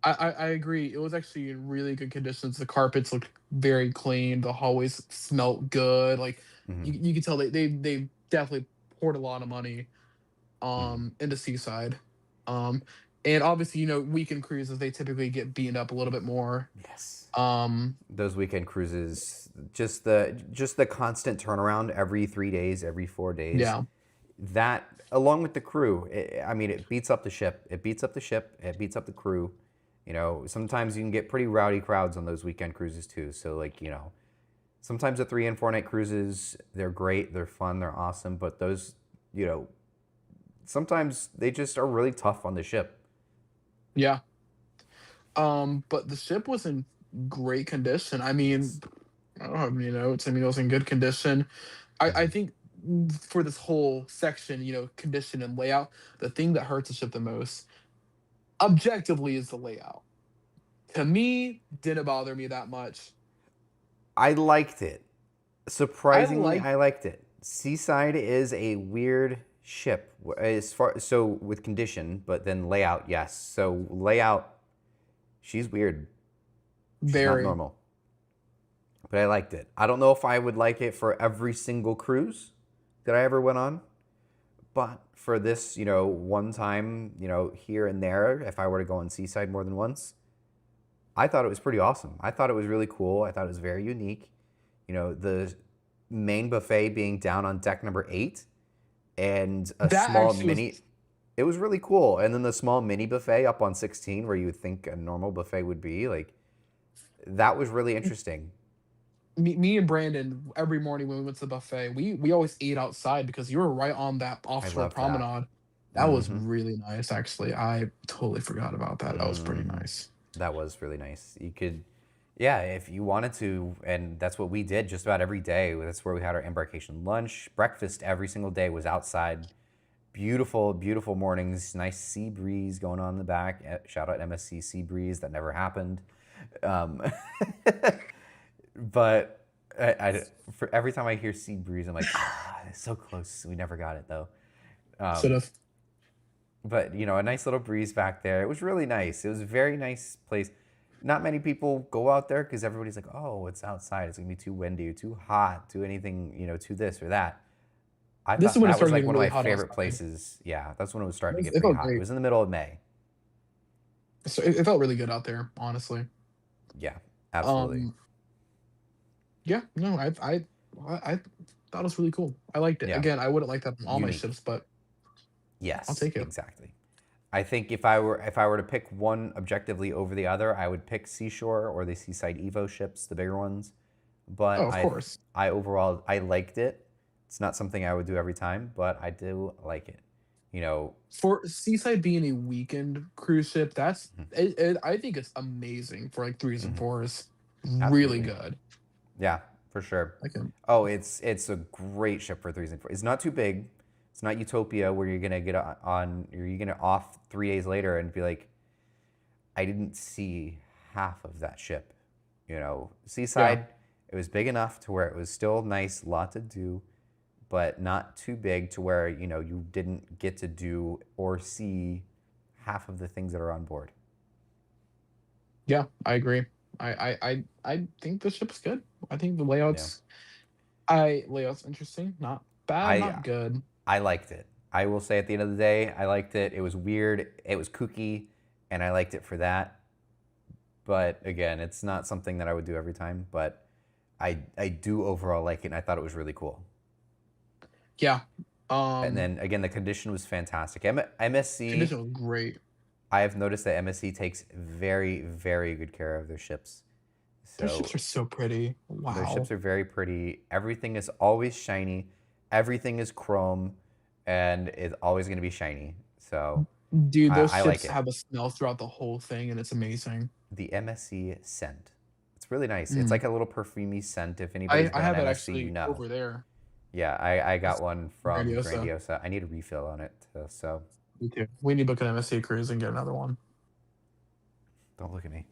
[SPEAKER 3] I agree. It was actually in really good conditions. The carpets looked very clean. The hallways smelt good. Like
[SPEAKER 2] Hmm.
[SPEAKER 3] you could tell they definitely poured a lot of money
[SPEAKER 2] Hmm.
[SPEAKER 3] into Seaside. Um and obviously, weekend cruises they typically get beaten up a little bit more.
[SPEAKER 2] Yes.
[SPEAKER 3] Um
[SPEAKER 2] Those weekend cruises, just the constant turnaround every 3 days, every 4 days.
[SPEAKER 3] yeah.
[SPEAKER 2] That along with the crew, I mean, it beats up the ship. It beats up the ship. It beats up the crew. Sometimes you can get pretty rowdy crowds on those weekend cruises too. So like, sometimes the 3 and 4 night cruises, they're great, they're fun, they're awesome, but those, you know, sometimes they just are really tough on the ship.
[SPEAKER 3] Yeah. But the ship was in great condition. I mean,
[SPEAKER 2] Yes.
[SPEAKER 3] I don't have any notes. I mean, it was in good condition. I
[SPEAKER 2] Hmm.
[SPEAKER 3] think for this whole section, condition and layout, the thing that hurts the ship the most, objectively, is the layout. To me, didn't bother me that much.
[SPEAKER 2] I liked it.
[SPEAKER 3] I
[SPEAKER 2] Surprisingly,
[SPEAKER 3] like
[SPEAKER 2] I liked it. Seaside is a weird ship as far so with condition, but then layout, yes. So layout, she's weird. She's not
[SPEAKER 3] very
[SPEAKER 2] normal. But I liked it. I don't know if I would like it for every single cruise that I ever went on, but for this, one time, here and there, if I were to go on Seaside more than once, I thought it was pretty awesome. I thought it was really cool. I thought it was very unique. The main buffet being down on deck number 8 and a
[SPEAKER 3] that
[SPEAKER 2] small
[SPEAKER 3] actually was
[SPEAKER 2] mini. It was really cool. And then the small mini buffet up on 16, where you would think a normal buffet would be, like, that was really interesting.
[SPEAKER 3] me and Brandon every morning when we went to the buffet. We always ate outside because you were right on that
[SPEAKER 2] I
[SPEAKER 3] offshore
[SPEAKER 2] love that.
[SPEAKER 3] promenade. That was
[SPEAKER 2] Mm-hmm.
[SPEAKER 3] really nice, actually. I totally forgot about that. That was pretty
[SPEAKER 2] Mm-hmm.
[SPEAKER 3] nice.
[SPEAKER 2] That was really nice. You could, yeah, if you wanted to, and that's what we did just about every day. That's where we had our embarkation lunch. Breakfast every single day was outside. Beautiful, beautiful mornings. Nice sea breeze going on in the back. Shout out MSC Sea Breeze. That never happened. Um, but for every time I hear sea breeze, I'm like, it's so close. We never got it though.
[SPEAKER 3] Should
[SPEAKER 2] Um,
[SPEAKER 3] have.
[SPEAKER 2] but a nice little breeze back there. It was really nice. It was a very nice place. Not many people go out there because everybody's like, oh, it's outside. It's gonna be too windy or too hot, too anything, too this or that. I
[SPEAKER 3] This is
[SPEAKER 2] thought
[SPEAKER 3] when it
[SPEAKER 2] that was
[SPEAKER 3] started
[SPEAKER 2] like
[SPEAKER 3] getting
[SPEAKER 2] one of
[SPEAKER 3] really
[SPEAKER 2] my
[SPEAKER 3] hot
[SPEAKER 2] favorite
[SPEAKER 3] outside.
[SPEAKER 2] places. Yeah, that's when it was starting to get
[SPEAKER 3] It
[SPEAKER 2] pretty
[SPEAKER 3] felt
[SPEAKER 2] hot. It
[SPEAKER 3] great.
[SPEAKER 2] was in the middle of May.
[SPEAKER 3] So it felt really good out there, honestly.
[SPEAKER 2] Yeah, absolutely.
[SPEAKER 3] Um, yeah, no, I thought it was really cool. I liked it.
[SPEAKER 2] Yeah,
[SPEAKER 3] Again, I wouldn't like that on all my
[SPEAKER 2] unique.
[SPEAKER 3] ships, but I'll
[SPEAKER 2] Yes,
[SPEAKER 3] take it.
[SPEAKER 2] exactly. I think if I were to pick one objectively over the other, I would pick Seashore or the Seaside Evo ships, the bigger ones.
[SPEAKER 3] Oh,
[SPEAKER 2] But
[SPEAKER 3] of course.
[SPEAKER 2] I overall I liked it. It's not something I would do every time, but I do like it. You know,
[SPEAKER 3] For Seaside being a weekend cruise ship, that's
[SPEAKER 2] mhm,
[SPEAKER 3] I think it's amazing for like threes and
[SPEAKER 2] mhm,
[SPEAKER 3] fours. Really
[SPEAKER 2] absolutely.
[SPEAKER 3] good.
[SPEAKER 2] Yeah, for sure.
[SPEAKER 3] Like
[SPEAKER 2] Oh, it's a great ship for 3s and 4s. It's not too big. It's not Utopia where you're gonna get on you're gonna off 3 days later and be like, I didn't see half of that ship.
[SPEAKER 3] yeah,
[SPEAKER 2] Seaside, it was big enough to where it was still nice, lot to do, but not too big to where you didn't get to do or see half of the things that are on board.
[SPEAKER 3] yeah, I agree. I think the ship's good. I think the
[SPEAKER 2] Yeah,
[SPEAKER 3] layout's interesting. Not bad,
[SPEAKER 2] I
[SPEAKER 3] not good.
[SPEAKER 2] I liked it. I will say at the end of the day, I liked it. It was weird. It was kooky, and I liked it for that. But again, it's not something that I would do every time. But I do overall like it, and I thought it was really cool.
[SPEAKER 3] Yeah.
[SPEAKER 2] And then again, the condition was fantastic. MSC,
[SPEAKER 3] Condition was great.
[SPEAKER 2] I have noticed that MSC takes very, very good care of their ships.
[SPEAKER 3] Their ships are so pretty. Wow.
[SPEAKER 2] Their ships are very pretty. Everything is always shiny. Everything is chrome, and it's always going to be shiny. So,
[SPEAKER 3] dude, those
[SPEAKER 2] I
[SPEAKER 3] ships
[SPEAKER 2] like it.
[SPEAKER 3] have a smell throughout the whole thing, and it's amazing.
[SPEAKER 2] The MSC scent. It's really nice. It's like a little perfumey scent. If anybody's
[SPEAKER 3] I have
[SPEAKER 2] been
[SPEAKER 3] it
[SPEAKER 2] MSC,
[SPEAKER 3] actually
[SPEAKER 2] you know.
[SPEAKER 3] over there.
[SPEAKER 2] Yeah, I got one from
[SPEAKER 3] Grandiosa.
[SPEAKER 2] Grandiosa. I need a refill on it, so.
[SPEAKER 3] Me too. We need to book an MSC cruise and get another one.
[SPEAKER 2] Don't look at me.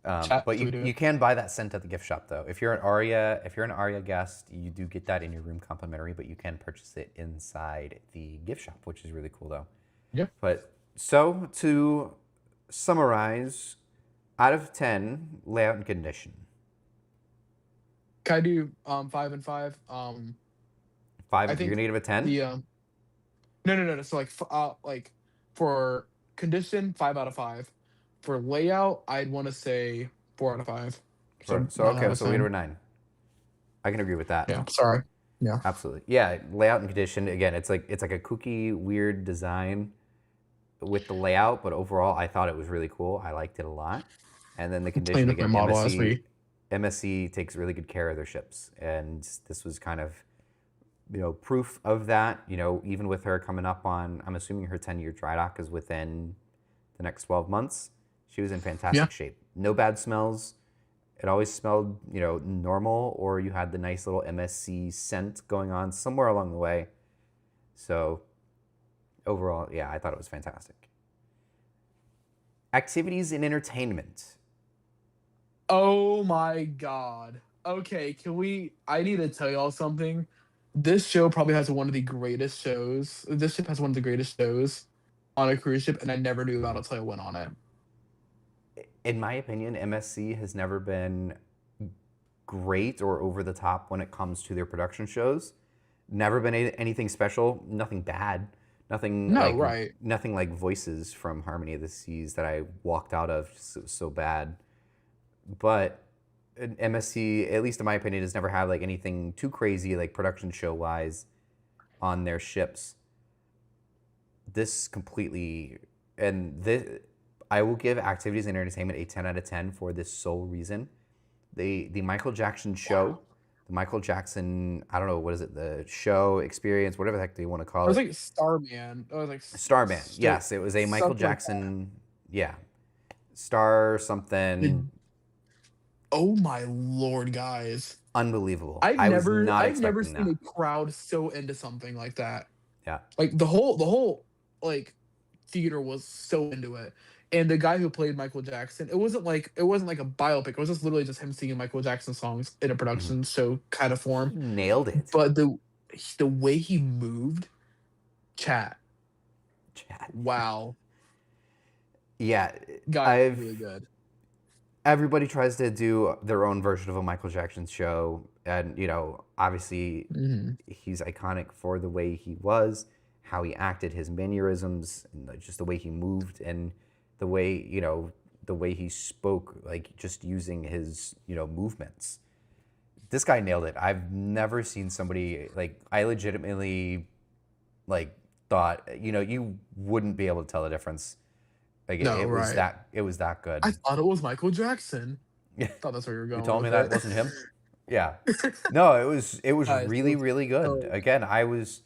[SPEAKER 3] Chat,
[SPEAKER 2] But you can buy that scent at the gift shop though. If you're an Aria guest, you do get that in your room complimentary, but you can purchase it inside the gift shop, which is really cool though.
[SPEAKER 3] Yeah.
[SPEAKER 2] But so to summarize, out of 10, layout and condition.
[SPEAKER 3] Can I do 5 and 5?
[SPEAKER 2] 5.
[SPEAKER 3] I
[SPEAKER 2] You're
[SPEAKER 3] think
[SPEAKER 2] gonna give it a 10.
[SPEAKER 3] No. So like for condition, 5 out of 5. For layout, I'd want to say 4 out of 5.
[SPEAKER 2] So okay, so we do a 9. I can agree with that.
[SPEAKER 3] Yeah. Sorry. Yeah.
[SPEAKER 2] Absolutely. Yeah. Layout and condition. Again, it's like a kooky, weird design with the layout, but overall, I thought it was really cool. I liked it a lot. And then the condition again, MSC takes really good care of their ships, and this was kind of, proof of that. Even with her coming up on, I'm assuming her 10-year dry dock is within the next 12 months. She was in fantastic shape. No bad smells. It always smelled, normal, or you had the nice little MSC scent going on somewhere along the way. So overall, yeah, I thought it was fantastic. Activities and entertainment.
[SPEAKER 3] Oh my God. Okay, I need to tell y'all something. This show probably has one of the greatest shows. This ship has one of the greatest shows on a cruise ship, and I never knew about it until I went on it.
[SPEAKER 2] In my opinion, MSC has never been great or over the top when it comes to their production shows. Never been anything special, nothing bad, nothing like Voices from Harmony of the Seas that I walked out of so bad. But MSC, at least in my opinion, has never had like anything too crazy like production show wise on their ships. This completely, and this, I will give activities and entertainment a 10 out of 10 for this sole reason. The Michael Jackson show, the Michael Jackson, I don't know, what is it, the show experience, whatever the heck do you want to call it?
[SPEAKER 3] It was like Starman. It was like
[SPEAKER 2] Starman. Yes, it was a Michael Jackson, Star something.
[SPEAKER 3] Oh my Lord, guys.
[SPEAKER 2] Unbelievable.
[SPEAKER 3] I've never seen a crowd so into something like that.
[SPEAKER 2] Yeah.
[SPEAKER 3] Like the whole like theater was so into it. And the guy who played Michael Jackson, it wasn't like a biopic. It was just literally just him singing Michael Jackson songs in a production show kind of form.
[SPEAKER 2] Nailed it.
[SPEAKER 3] But the way he moved, chat. Wow.
[SPEAKER 2] Yeah.
[SPEAKER 3] Really good.
[SPEAKER 2] Everybody tries to do their own version of a Michael Jackson show. And, obviously he's iconic for the way he was, how he acted, his mannerisms, and just the way he moved, and the way he spoke, like just using his, movements. This guy nailed it. I've never seen somebody, like, I legitimately, like, thought, you wouldn't be able to tell the difference. Like, it was that good.
[SPEAKER 3] I thought it was Michael Jackson. I thought that's where you were going.
[SPEAKER 2] You told me that wasn't him? Yeah. No, it was really, really good. Again, I was,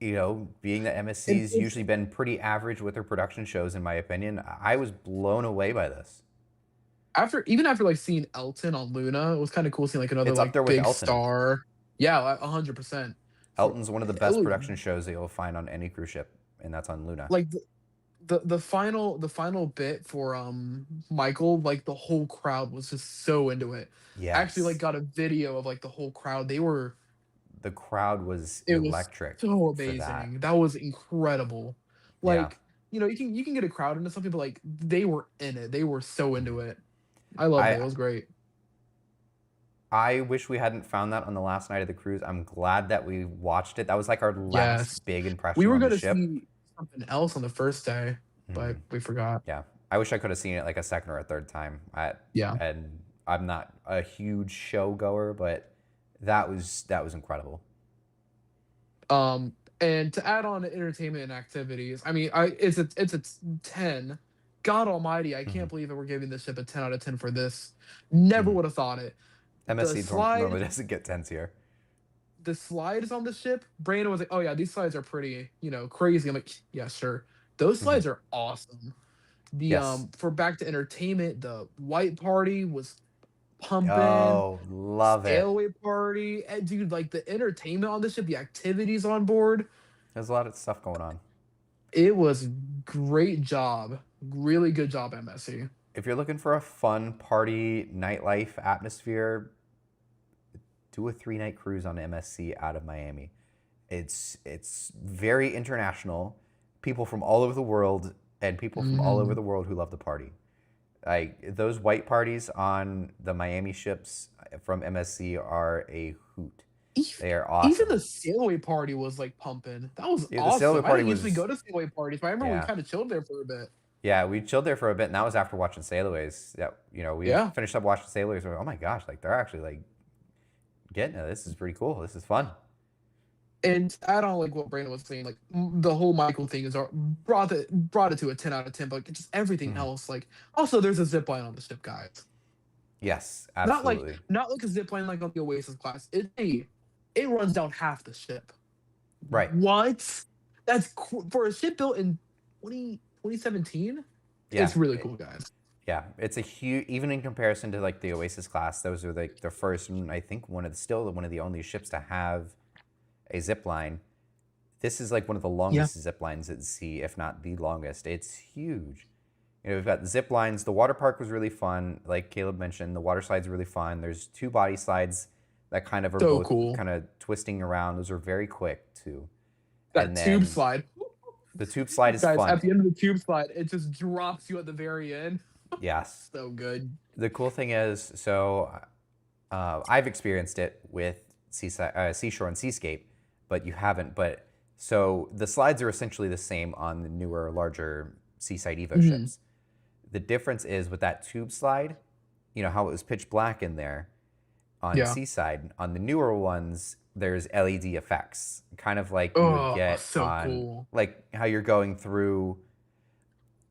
[SPEAKER 2] being that MSC's usually been pretty average with their production shows, in my opinion, I was blown away by this.
[SPEAKER 3] Even after like seeing Elton on Luna, it was kind of cool seeing like another like big star. Yeah, 100%.
[SPEAKER 2] Elton's one of the best production shows that you'll find on any cruise ship, and that's on Luna.
[SPEAKER 3] Like the final bit for Michael, like the whole crowd was just so into it. Yeah. I actually like got a video of like the whole crowd.
[SPEAKER 2] The crowd was electric.
[SPEAKER 3] So amazing. That was incredible. Like, you can get a crowd into something, but like they were in it. They were so into it. I loved it. It was great.
[SPEAKER 2] I wish we hadn't found that on the last night of the cruise. I'm glad that we watched it. That was like our last big impression.
[SPEAKER 3] We were
[SPEAKER 2] going to
[SPEAKER 3] see something else on the first day, but we forgot.
[SPEAKER 2] Yeah. I wish I could have seen it like a second or a third time. And I'm not a huge show goer, but That was incredible.
[SPEAKER 3] And to add on to entertainment and activities, I mean, it's a 10. God Almighty, I
[SPEAKER 2] Mm-hmm.
[SPEAKER 3] can't believe that we're giving this ship a 10 out of 10 for this. Never
[SPEAKER 2] Mm-hmm.
[SPEAKER 3] would have thought it. The
[SPEAKER 2] MSC normally
[SPEAKER 3] slide,
[SPEAKER 2] doesn't get tens here.
[SPEAKER 3] the slides on the ship. Brandon was like, "Oh yeah, these slides are pretty, crazy." I'm like, "Yeah, sure." Those
[SPEAKER 2] Mm-hmm.
[SPEAKER 3] slides are awesome. The
[SPEAKER 2] Yes.
[SPEAKER 3] for back to entertainment, the white party was pumping.
[SPEAKER 2] Oh, love it.
[SPEAKER 3] Sailaway party, and dude, like the entertainment on the ship, the activities on board,
[SPEAKER 2] There's a lot of stuff going on.
[SPEAKER 3] it was great job, really good job, MSC.
[SPEAKER 2] If you're looking for a fun party nightlife atmosphere, do a 3-night cruise on MSC out of Miami. It's very international. People from all over the world and people from all over
[SPEAKER 3] Mhm.
[SPEAKER 2] the world who love to party. Like those white parties on the Miami ships from MSC are a hoot. They are
[SPEAKER 3] Even the
[SPEAKER 2] awesome.
[SPEAKER 3] sailaway party was like pumping. That was
[SPEAKER 2] Yeah, the sailor
[SPEAKER 3] awesome. I
[SPEAKER 2] party
[SPEAKER 3] didn't usually
[SPEAKER 2] was
[SPEAKER 3] go to sailaway parties, but I remember we
[SPEAKER 2] yeah.
[SPEAKER 3] kind of chilled there for a bit.
[SPEAKER 2] Yeah, we chilled there for a bit, and that was after watching Sailaways. Yeah, we
[SPEAKER 3] Yeah.
[SPEAKER 2] finished up watching Sailaways. We're like, oh my gosh, like they're actually like getting it. This is pretty cool. This is fun.
[SPEAKER 3] And to add on like what Brandon was saying, like the whole Michael thing brought it to a 10 out of 10, but just everything
[SPEAKER 2] Mhm.
[SPEAKER 3] else. Like also there's a zip line on the ship, guys.
[SPEAKER 2] Yes,
[SPEAKER 3] Not like
[SPEAKER 2] absolutely.
[SPEAKER 3] not like a zip line like on the Oasis class. It runs down half the ship.
[SPEAKER 2] Right.
[SPEAKER 3] What? That's for a ship built in 2017.
[SPEAKER 2] Yeah.
[SPEAKER 3] It's really cool, guys.
[SPEAKER 2] Yeah, it's a huge. Even in comparison to like the Oasis class, those are like the first, and I think still one of the only ships to have a zip line. This is like one of the
[SPEAKER 3] Yeah.
[SPEAKER 2] longest zip lines at sea, if not the longest. It's huge. We've got zip lines. The water park was really fun. Like Caleb mentioned, the water slides are really fun. There's 2 body slides that kind of are
[SPEAKER 3] So
[SPEAKER 2] both
[SPEAKER 3] cool.
[SPEAKER 2] kind of twisting around. Those are very quick too.
[SPEAKER 3] That
[SPEAKER 2] And
[SPEAKER 3] tube
[SPEAKER 2] then
[SPEAKER 3] slide.
[SPEAKER 2] the tube slide is
[SPEAKER 3] Guys,
[SPEAKER 2] fun.
[SPEAKER 3] at the end of the tube slide, it just drops you at the very end.
[SPEAKER 2] Yes.
[SPEAKER 3] So good.
[SPEAKER 2] The cool thing is, so I've experienced it with Seashore and Seascape, but you haven't. But so the slides are essentially the same on the newer, larger Seaside Evo
[SPEAKER 3] Mhm.
[SPEAKER 2] ships. The difference is with that tube slide, how it was pitch black in there on
[SPEAKER 3] Yeah.
[SPEAKER 2] Seaside. On the newer ones, there's LED effects, kind of like you would
[SPEAKER 3] Oh,
[SPEAKER 2] get
[SPEAKER 3] so
[SPEAKER 2] on,
[SPEAKER 3] cool.
[SPEAKER 2] like how you're going through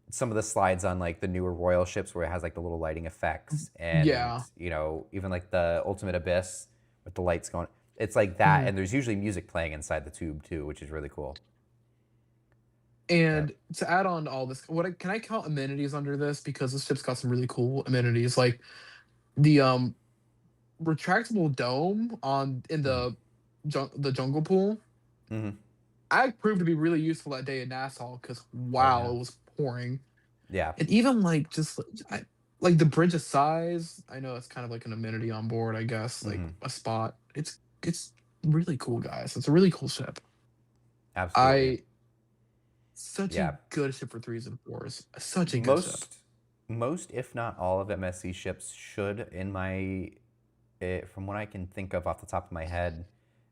[SPEAKER 2] some of the slides on like the newer Royal ships where it has like the little lighting effects and
[SPEAKER 3] Yeah.
[SPEAKER 2] even like the Ultimate Abyss with the lights going. It's like that,
[SPEAKER 3] Mhm.
[SPEAKER 2] and there's usually music playing inside the tube too, which is really cool.
[SPEAKER 3] And to add on to all this, can I count amenities under this? Because this ship's got some really cool amenities, like the retractable dome in the jungle pool.
[SPEAKER 2] Mm-hmm.
[SPEAKER 3] I proved to be really useful that day in Nassau because wow,
[SPEAKER 2] yeah.
[SPEAKER 3] it was pouring.
[SPEAKER 2] Yeah.
[SPEAKER 3] And even like just like the bridge of size. I know it's kind of like an amenity on board, I guess, like a spot. It's really cool, guys. It's a really cool ship.
[SPEAKER 2] Absolutely.
[SPEAKER 3] Such a good ship for 3s and 4s. Such a good ship.
[SPEAKER 2] Most, if not all, of MSC ships should, from what I can think of off the top of my head,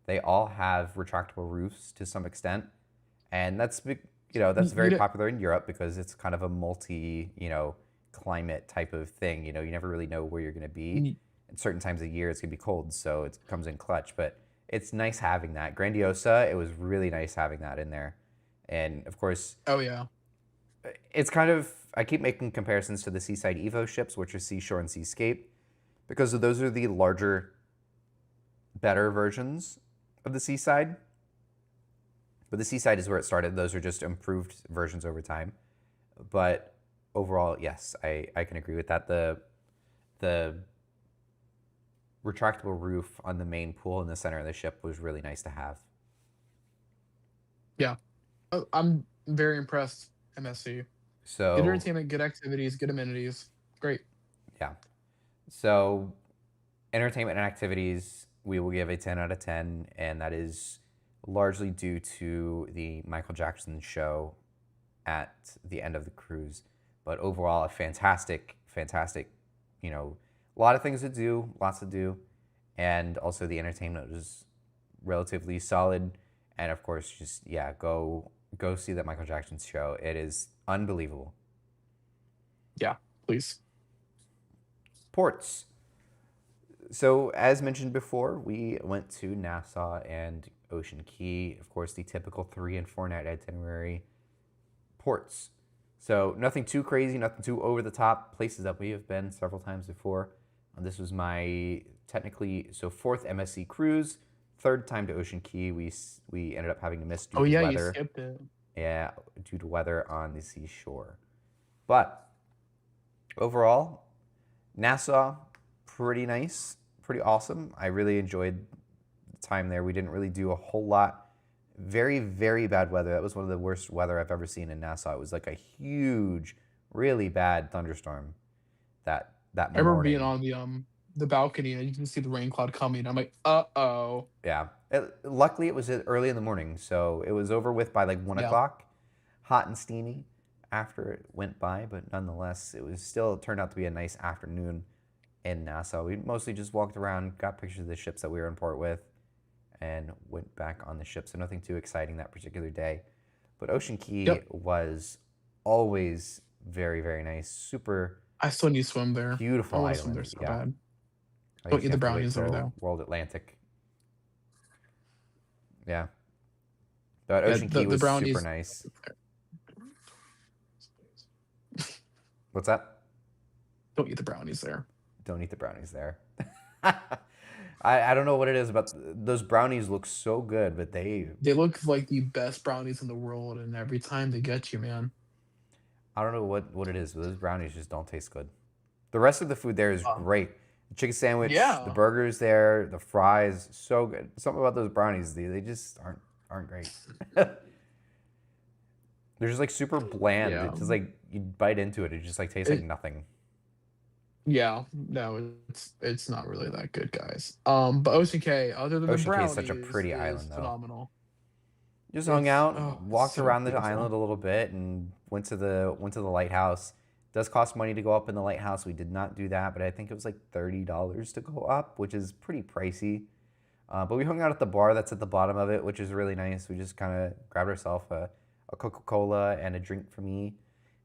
[SPEAKER 2] they all have retractable roofs to some extent, and that's very popular in Europe because it's kind of a multi climate type of thing. You never really know where you're going to be. At certain times of year, it's going to be cold, so it comes in clutch. But it's nice having that. Grandiosa, it was really nice having that in there. And of course,
[SPEAKER 3] oh yeah,
[SPEAKER 2] it's kind of, I keep making comparisons to the Seaside Evo ships, which are Seashore and Seascape, because those are the larger, better versions of the Seaside. But the Seaside is where it started. Those are just improved versions over time. But overall, yes, I can agree with that. The retractable roof on the main pool in the center of the ship was really nice to have.
[SPEAKER 3] Yeah. I'm very impressed, MSC.
[SPEAKER 2] So
[SPEAKER 3] good entertainment, good activities, good amenities. Great.
[SPEAKER 2] Yeah. So entertainment and activities, we will give a 10 out of 10, and that is largely due to the Michael Jackson show at the end of the cruise. But overall, a fantastic, a lot of things to do, lots to do, and also the entertainment was relatively solid. And of course, just go see that Michael Jackson show. It is unbelievable.
[SPEAKER 3] Yeah, please.
[SPEAKER 2] Ports. So, as mentioned before, we went to Nassau and Ocean Key. Of course, the typical 3 and 4 night itinerary ports. So, nothing too crazy, nothing too over the top. Places that we have been several times before. This was my technically fourth MSC cruise, third time to Ocean Key. We ended up having to miss due
[SPEAKER 3] Oh
[SPEAKER 2] to
[SPEAKER 3] yeah, you
[SPEAKER 2] weather.
[SPEAKER 3] skipped it.
[SPEAKER 2] Yeah, due to weather on the seashore. But overall, Nassau, pretty nice, pretty awesome. I really enjoyed the time there. We didn't really do a whole lot. Very, very bad weather. That was one of the worst weather I've ever seen in Nassau. It was like a huge, really bad thunderstorm that
[SPEAKER 3] I remember
[SPEAKER 2] morning.
[SPEAKER 3] being on the balcony and you can see the rain cloud coming. I'm like, uh-oh.
[SPEAKER 2] Yeah. Luckily, it was early in the morning, so it was over with by like 1
[SPEAKER 3] Yeah.
[SPEAKER 2] o'clock, hot and steamy after it went by, but nonetheless, it turned out to be a nice afternoon in Nassau. We mostly just walked around, got pictures of the ships that we were in port with, and went back on the ship. So nothing too exciting that particular day. But Ocean Key was always very, very nice. Super
[SPEAKER 3] I still need to swim there.
[SPEAKER 2] beautiful
[SPEAKER 3] I want
[SPEAKER 2] island.
[SPEAKER 3] to swim there so
[SPEAKER 2] yeah.
[SPEAKER 3] bad.
[SPEAKER 2] I
[SPEAKER 3] Don't
[SPEAKER 2] guess
[SPEAKER 3] eat
[SPEAKER 2] you
[SPEAKER 3] the
[SPEAKER 2] have to wait
[SPEAKER 3] brownies there,
[SPEAKER 2] till
[SPEAKER 3] though.
[SPEAKER 2] World Atlantic. Yeah. But
[SPEAKER 3] Yeah,
[SPEAKER 2] Ocean Key
[SPEAKER 3] the
[SPEAKER 2] was
[SPEAKER 3] brownies.
[SPEAKER 2] super nice. What's that?
[SPEAKER 3] Don't eat the brownies there.
[SPEAKER 2] Don't eat the brownies there. I don't know what it is about those brownies. Look so good, but
[SPEAKER 3] They look like the best brownies in the world, and every time they get you, man.
[SPEAKER 2] I don't know what it is, but those brownies just don't taste good. The rest of the food there is great. The chicken sandwich, the burgers there, the fries, so good. Something about those brownies, they just aren't great. They're just like super bland.
[SPEAKER 3] Yeah.
[SPEAKER 2] It's just like you bite into it, it just like tastes like nothing.
[SPEAKER 3] Yeah, no, it's not really that good, guys. But Ocean K, other than
[SPEAKER 2] Ocean
[SPEAKER 3] the
[SPEAKER 2] Cay
[SPEAKER 3] brownies,
[SPEAKER 2] is such a pretty
[SPEAKER 3] is
[SPEAKER 2] island, though.
[SPEAKER 3] phenomenal.
[SPEAKER 2] Just hung out,
[SPEAKER 3] it's
[SPEAKER 2] walked
[SPEAKER 3] so
[SPEAKER 2] around the
[SPEAKER 3] beautiful.
[SPEAKER 2] island a little bit, and went to the lighthouse. It does cost money to go up in the lighthouse. We did not do that, but I think it was like $30 to go up, which is pretty pricey. But we hung out at the bar that's at the bottom of it, which is really nice. We just kind of grabbed ourselves a Coca-Cola and a drink for me,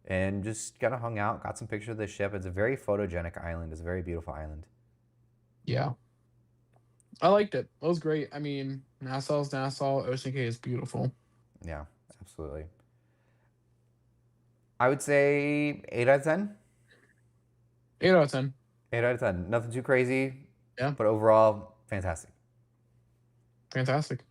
[SPEAKER 2] and just kind of hung out, got some pictures of the ship. It's a very photogenic island. It's a very beautiful island.
[SPEAKER 3] Yeah. I liked it. It was great. I mean, Nassau's Nassau. Ocean K is beautiful.
[SPEAKER 2] Yeah, absolutely. I would say 8 out of 10.
[SPEAKER 3] 8 out of 10.
[SPEAKER 2] 8 out of 10. Nothing too crazy.
[SPEAKER 3] Yeah.
[SPEAKER 2] But overall, fantastic.
[SPEAKER 3] Fantastic.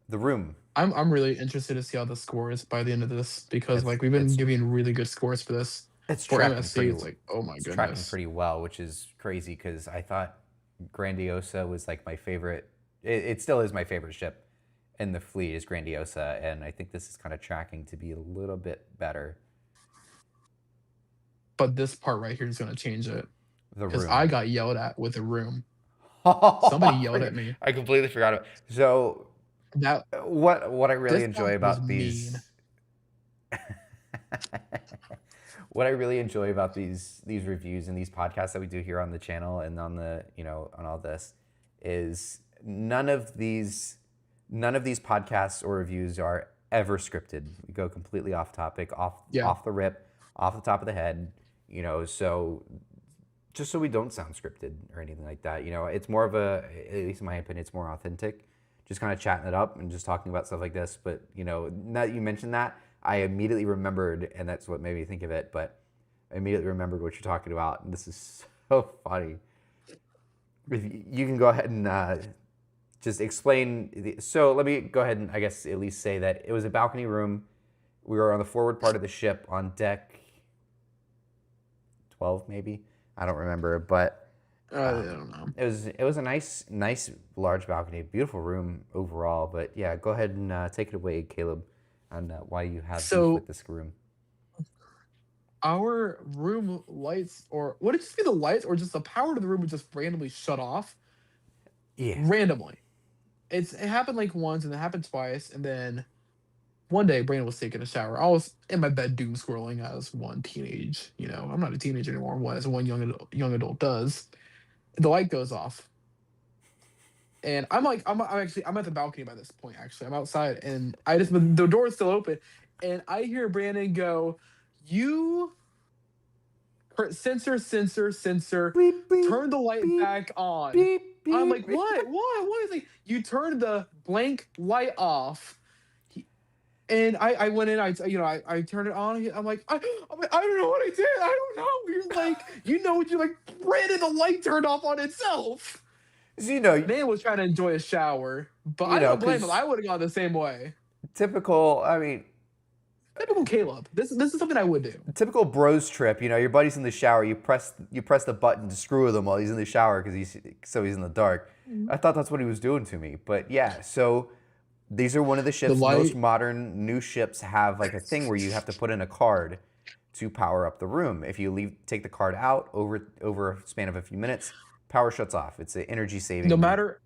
[SPEAKER 2] The room.
[SPEAKER 3] I'm really interested to see how the score is by the end of this because like we've been giving really good scores for this.
[SPEAKER 2] It's
[SPEAKER 3] for
[SPEAKER 2] tracking
[SPEAKER 3] MSC. It's like, oh my goodness.
[SPEAKER 2] It's tracking pretty well, which is crazy because I thought Grandiosa was like my favorite. It still is my favorite ship in the fleet is Grandiosa, and I think this is kind of tracking to be a little bit better.
[SPEAKER 3] But this part right here is going to change it.
[SPEAKER 2] Because
[SPEAKER 3] I got yelled at with the room. Somebody yelled at me.
[SPEAKER 2] I completely forgot it. So
[SPEAKER 3] that
[SPEAKER 2] what I really enjoy about these what I really enjoy about these reviews and these podcasts that we do here on the channel and on the on all this is none of these podcasts or reviews are ever scripted. We go completely off topic, off the rip, off the top of the head, so just so we don't sound scripted or anything like that. It's more of at least in my opinion, it's more authentic. Just kind of chatting it up and just talking about stuff like this. But, now that you mentioned that, I immediately remembered, and that's what made me think of it, but I immediately remembered what you're talking about. And this is so funny. If you can go ahead and just explain. So let me go ahead and I guess at least say that it was a balcony room. We were on the forward part of the ship on deck 12, maybe. I don't remember, but
[SPEAKER 3] I don't know.
[SPEAKER 2] It was a nice large balcony, beautiful room overall. But yeah, go ahead and take it away, Caleb, on why you have beef with this room.
[SPEAKER 3] Our room lights, or would it just be the lights, or just the power to the room would just randomly shut off?
[SPEAKER 2] Yeah,
[SPEAKER 3] randomly. It happened like once, and it happened twice, and then one day Brandon was taking a shower. I was in my bed doom scrolling as one teenage. I'm not a teenager anymore. As one young adult does. The light goes off, and I'm at the balcony by this point. Actually, I'm outside, and the door is still open, and I hear Brandon go, "You Sensor.
[SPEAKER 2] Beep, beep,
[SPEAKER 3] Turn the light
[SPEAKER 2] beep,
[SPEAKER 3] back on.
[SPEAKER 2] beep, beep.
[SPEAKER 3] I'm like, what? Why? Why is like you turned the blank light off? And I went in. I turned it on. I'm like, I'm like, I don't know what I did. I don't know. You're like, what you like? Brandon, the light turned off on itself.
[SPEAKER 2] So,
[SPEAKER 3] Man was trying to enjoy a shower, but I
[SPEAKER 2] know,
[SPEAKER 3] don't blame him.
[SPEAKER 2] 'cause
[SPEAKER 3] I would have gone the same way.
[SPEAKER 2] typical. I mean,
[SPEAKER 3] Typical Caleb. This is something I would do.
[SPEAKER 2] typical bros trip. Your buddy's in the shower. You press the button to screw with him while he's in the shower because he's in the dark. I thought that's what he was doing to me. But yeah, so these are one of the ships. Most modern new ships have like a thing where you have to put in a card to power up the room. If you take the card out over a span of a few minutes, power shuts off. It's an energy saving.
[SPEAKER 3] No matter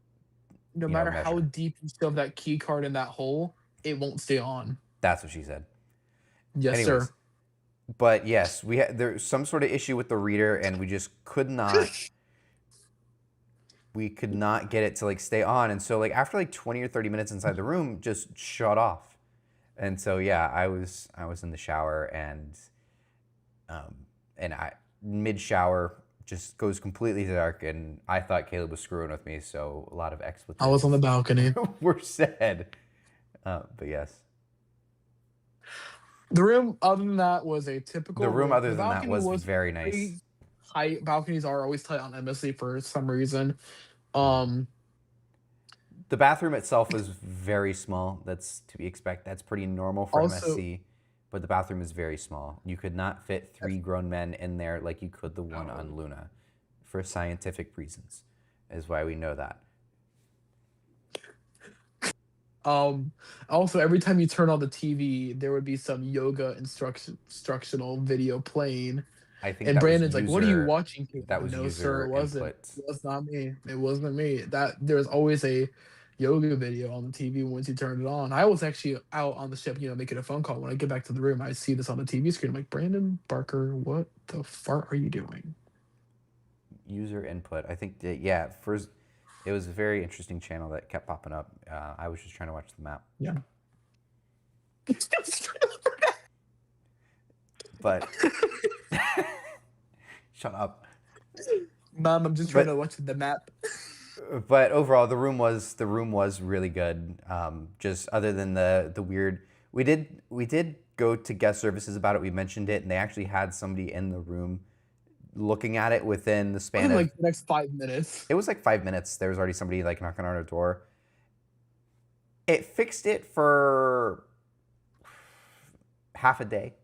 [SPEAKER 2] measure.
[SPEAKER 3] how deep you shove that key card in that hole, it won't stay on.
[SPEAKER 2] That's what she said.
[SPEAKER 3] Yes,
[SPEAKER 2] Anyways,
[SPEAKER 3] sir.
[SPEAKER 2] But yes, there's some sort of issue with the reader, and we just could not. We could not get it to like stay on, and so like after like 20 or 30 minutes inside the room, just shut off. And so yeah, I was in the shower, and I mid shower just goes completely dark, and I thought Caleb was screwing with me, so a lot of expletives.
[SPEAKER 3] I was on the balcony.
[SPEAKER 2] were said, but yes.
[SPEAKER 3] The room, other than that, was a typical.
[SPEAKER 2] The room, other
[SPEAKER 3] The
[SPEAKER 2] than that,
[SPEAKER 3] balcony
[SPEAKER 2] was very nice.
[SPEAKER 3] Tight balconies are always tight on MSC for some reason.
[SPEAKER 2] The bathroom itself was very small. That's to be expected. That's pretty normal for MSC. But the bathroom is very small. You could not fit 3 grown men in there like you could the one on Luna, for scientific reasons. Is why we know that.
[SPEAKER 3] Also, every time you turn on the TV, there would be some yoga instructional video playing.
[SPEAKER 2] I think.
[SPEAKER 3] And Brandon's like, "What are you watching?"
[SPEAKER 2] That was
[SPEAKER 3] no,
[SPEAKER 2] user
[SPEAKER 3] sir, it wasn't.
[SPEAKER 2] input.
[SPEAKER 3] It was not me. It wasn't me. There was always a yoga video on the TV once you turned it on. I was actually out on the ship, making a phone call. When I get back to the room, I see this on the TV screen. I'm like, Brandon Barker, what the fart are you doing?
[SPEAKER 2] User input. I think that, first. It was a very interesting channel that kept popping up. I was just trying to watch the map.
[SPEAKER 3] Yeah.
[SPEAKER 2] But shut up.
[SPEAKER 3] Mom, I'm just trying to watch the map.
[SPEAKER 2] But overall, the room was really good. Just other than the weird, we did go to guest services about it. We mentioned it, and they actually had somebody in the room looking at it within the span of
[SPEAKER 3] like the next 5 minutes.
[SPEAKER 2] It was like 5 minutes. There was already somebody like knocking on our door. It fixed it for half a day.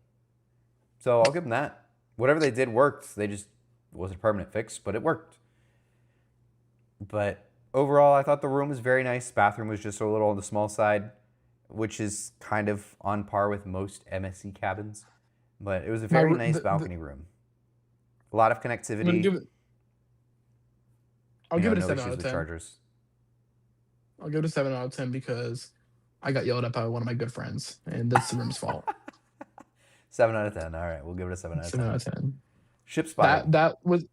[SPEAKER 2] So I'll give them that. Whatever they did worked. They just wasn't a permanent fix, but it worked. But overall, I thought the room was very nice. Bathroom was just a little on the small side, which is kind of on par with most MSC cabins. But it was a very nice balcony room. A lot of connectivity.
[SPEAKER 3] I'll give it a 7 out of 10.
[SPEAKER 2] Chargers.
[SPEAKER 3] I'll give it a 7 out of 10 because I got yelled at by one of my good friends, and that's the room's fault.
[SPEAKER 2] 7 out of 10. All right, we'll give it a 7 out of 10.
[SPEAKER 3] 7 out of 10.
[SPEAKER 2] Ship spotting.
[SPEAKER 3] That was.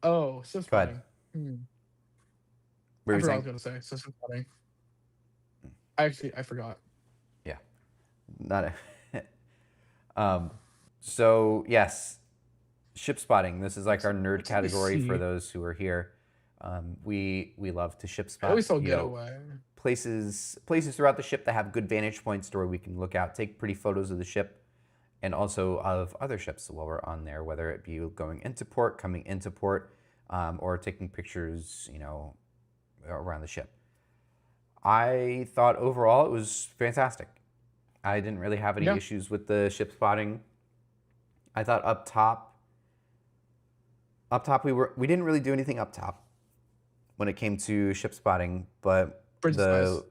[SPEAKER 3] Oh, ship spotting.
[SPEAKER 2] What
[SPEAKER 3] I
[SPEAKER 2] were you
[SPEAKER 3] forgot
[SPEAKER 2] saying?
[SPEAKER 3] what I was going to say. Ship spotting. I forgot.
[SPEAKER 2] Yeah. Not a. So yes. Ship spotting. This is like our nerd category for those who are here. We love to ship spot.
[SPEAKER 3] I always saw Getaway.
[SPEAKER 2] Places throughout the ship that have good vantage points to where we can look out, take pretty photos of the ship, and also of other ships while we're on there, whether it be going into port, coming into port, or taking pictures, around the ship. I thought overall it was fantastic. I didn't really have any issues with the ship spotting. I thought up top we didn't really do anything up top when it came to ship spotting, but the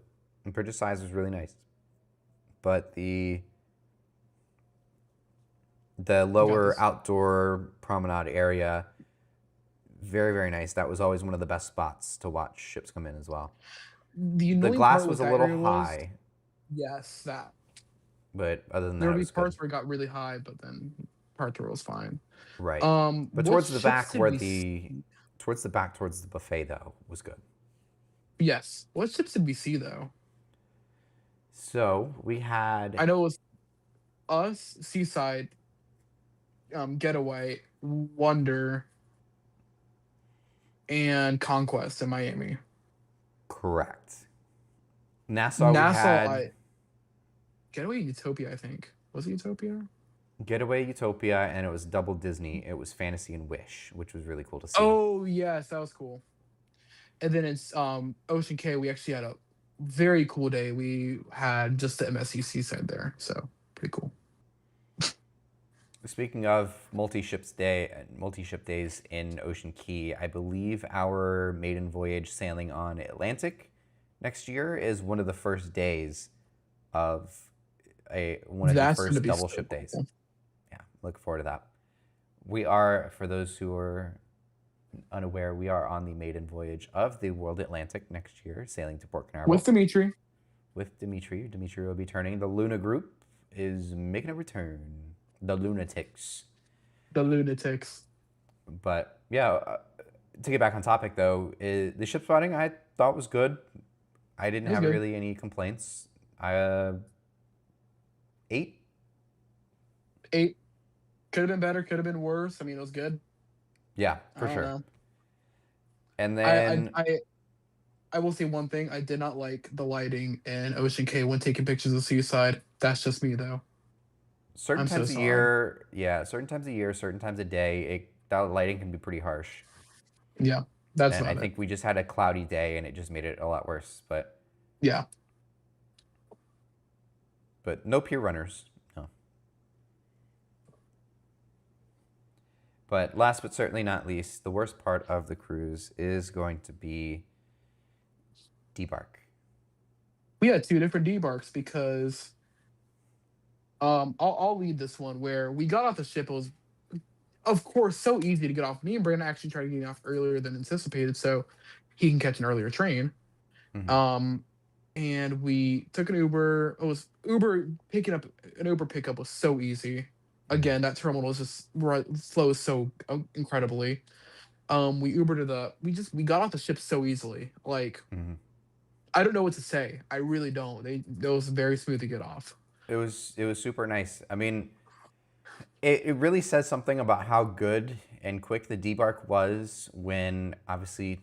[SPEAKER 2] bridge size was really nice. But the lower outdoor promenade area, very, very nice. That was always one of the best spots to watch ships come in as well. The glass was a little high.
[SPEAKER 3] Yes, that.
[SPEAKER 2] But other than that,
[SPEAKER 3] there would be parts where it got really high, but then parts where it was fine.
[SPEAKER 2] Right. But towards the back towards the buffet though was good.
[SPEAKER 3] Yes. What ships did we see though?
[SPEAKER 2] So we had.
[SPEAKER 3] I know it was us, Seaside, Getaway, Wonder, and Conquest in Miami.
[SPEAKER 2] Correct. Nassau, we
[SPEAKER 3] Nassau,
[SPEAKER 2] had
[SPEAKER 3] Getaway Utopia, I think. Was it Utopia?
[SPEAKER 2] Getaway Utopia, and it was double Disney. It was Fantasy and Wish, which was really cool to see.
[SPEAKER 3] Oh, yes, that was cool. And then it's Ocean K. We actually had a very cool day. We had just the MSC Seaside there, so pretty cool.
[SPEAKER 2] Speaking of multi-ship days in Ocean Key, I believe our maiden voyage sailing on Atlantic next year is one of the first days of one of the first double ship days. Yeah, look forward to that. We are, for those who are unaware, we are on the maiden voyage of the World Atlantic next year, sailing to Port Canaveral.
[SPEAKER 3] With Dimitri.
[SPEAKER 2] Dimitri will be turning. The Luna group is making a return. The Lunatics. But yeah, to get back on topic though, the ship spotting I thought was good. I didn't have really any complaints. 8.
[SPEAKER 3] 8. Could have been better, could have been worse. I mean, it was good.
[SPEAKER 2] Yeah, for sure.
[SPEAKER 3] Know.
[SPEAKER 2] And then
[SPEAKER 3] I will say one thing. I did not like the lighting in Ocean K when taking pictures of Seaside. That's just me though.
[SPEAKER 2] Certain times of year, certain times of day, that lighting can be pretty harsh.
[SPEAKER 3] Yeah, that's.
[SPEAKER 2] And I think we just had a cloudy day, and it just made it a lot worse. But
[SPEAKER 3] yeah.
[SPEAKER 2] But no pier runners, no. But last but certainly not least, the worst part of the cruise is going to be debark.
[SPEAKER 3] We had 2 different debarks because. I'll lead this one where we got off the ship. It was, of course, so easy to get off. Me and Brandon actually tried getting off earlier than anticipated, so he can catch an earlier train. Mm-hmm. And we took an Uber. It was picking up an Uber pickup was so easy. Again, that terminal was just flows so incredibly. We Ubered to we got off the ship so easily. Like, I don't know what to say. I really don't. It was very smooth to get off.
[SPEAKER 2] It was super nice. I mean, it really says something about how good and quick the debark was when, obviously,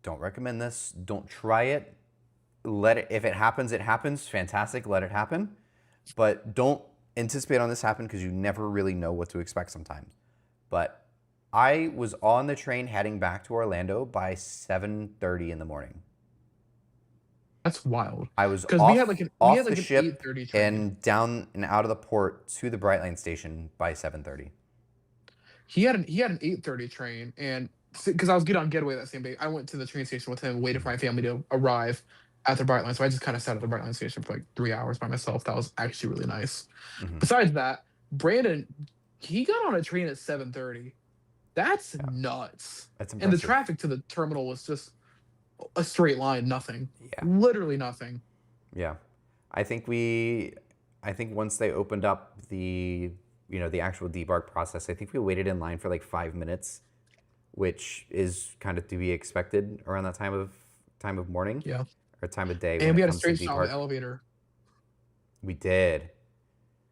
[SPEAKER 2] don't recommend this. Don't try it. Let it, if it happens, it happens. Fantastic, let it happen. But don't anticipate on this happen because you never really know what to expect sometimes. But I was on the train heading back to Orlando by 7:30 in the morning.
[SPEAKER 3] That's wild.
[SPEAKER 2] I was off the ship and down and out of the port to the Brightline station by 7:30.
[SPEAKER 3] He had an 8:30 train, and because I was good on Getaway that same day, I went to the train station with him, waited for my family to arrive at the Brightline. So I just kind of sat at the Brightline station for like 3 hours by myself. That was actually really nice. Mm-hmm. Besides that, Brandon, he got on a train at 7:30. That's nuts.
[SPEAKER 2] That's impressive.
[SPEAKER 3] And the traffic to the terminal was just a straight line, nothing. Yeah. Literally nothing.
[SPEAKER 2] Yeah. I think once they opened up the actual debark process, I think we waited in line for like 5 minutes, which is kind of to be expected around that time of morning.
[SPEAKER 3] Yeah.
[SPEAKER 2] Or time of day.
[SPEAKER 3] And we had a straight shot on the elevator.
[SPEAKER 2] We did.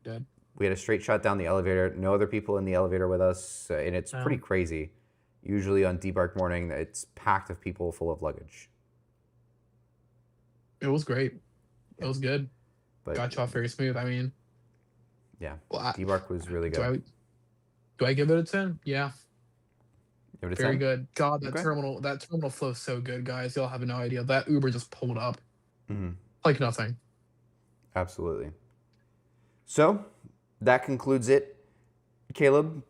[SPEAKER 2] We had a straight shot down the elevator. No other people in the elevator with us, and it's pretty crazy. Usually on debark morning, it's packed of people full of luggage.
[SPEAKER 3] It was great. It was good. But got you off very smooth. I mean,
[SPEAKER 2] yeah, debark was really good.
[SPEAKER 3] Do I give it a 10? Yeah.
[SPEAKER 2] Give it a
[SPEAKER 3] very
[SPEAKER 2] 10?
[SPEAKER 3] Good. God, that terminal flows so good, guys. Y'all have no idea. That Uber just pulled up like nothing.
[SPEAKER 2] Absolutely. So that concludes it. Caleb,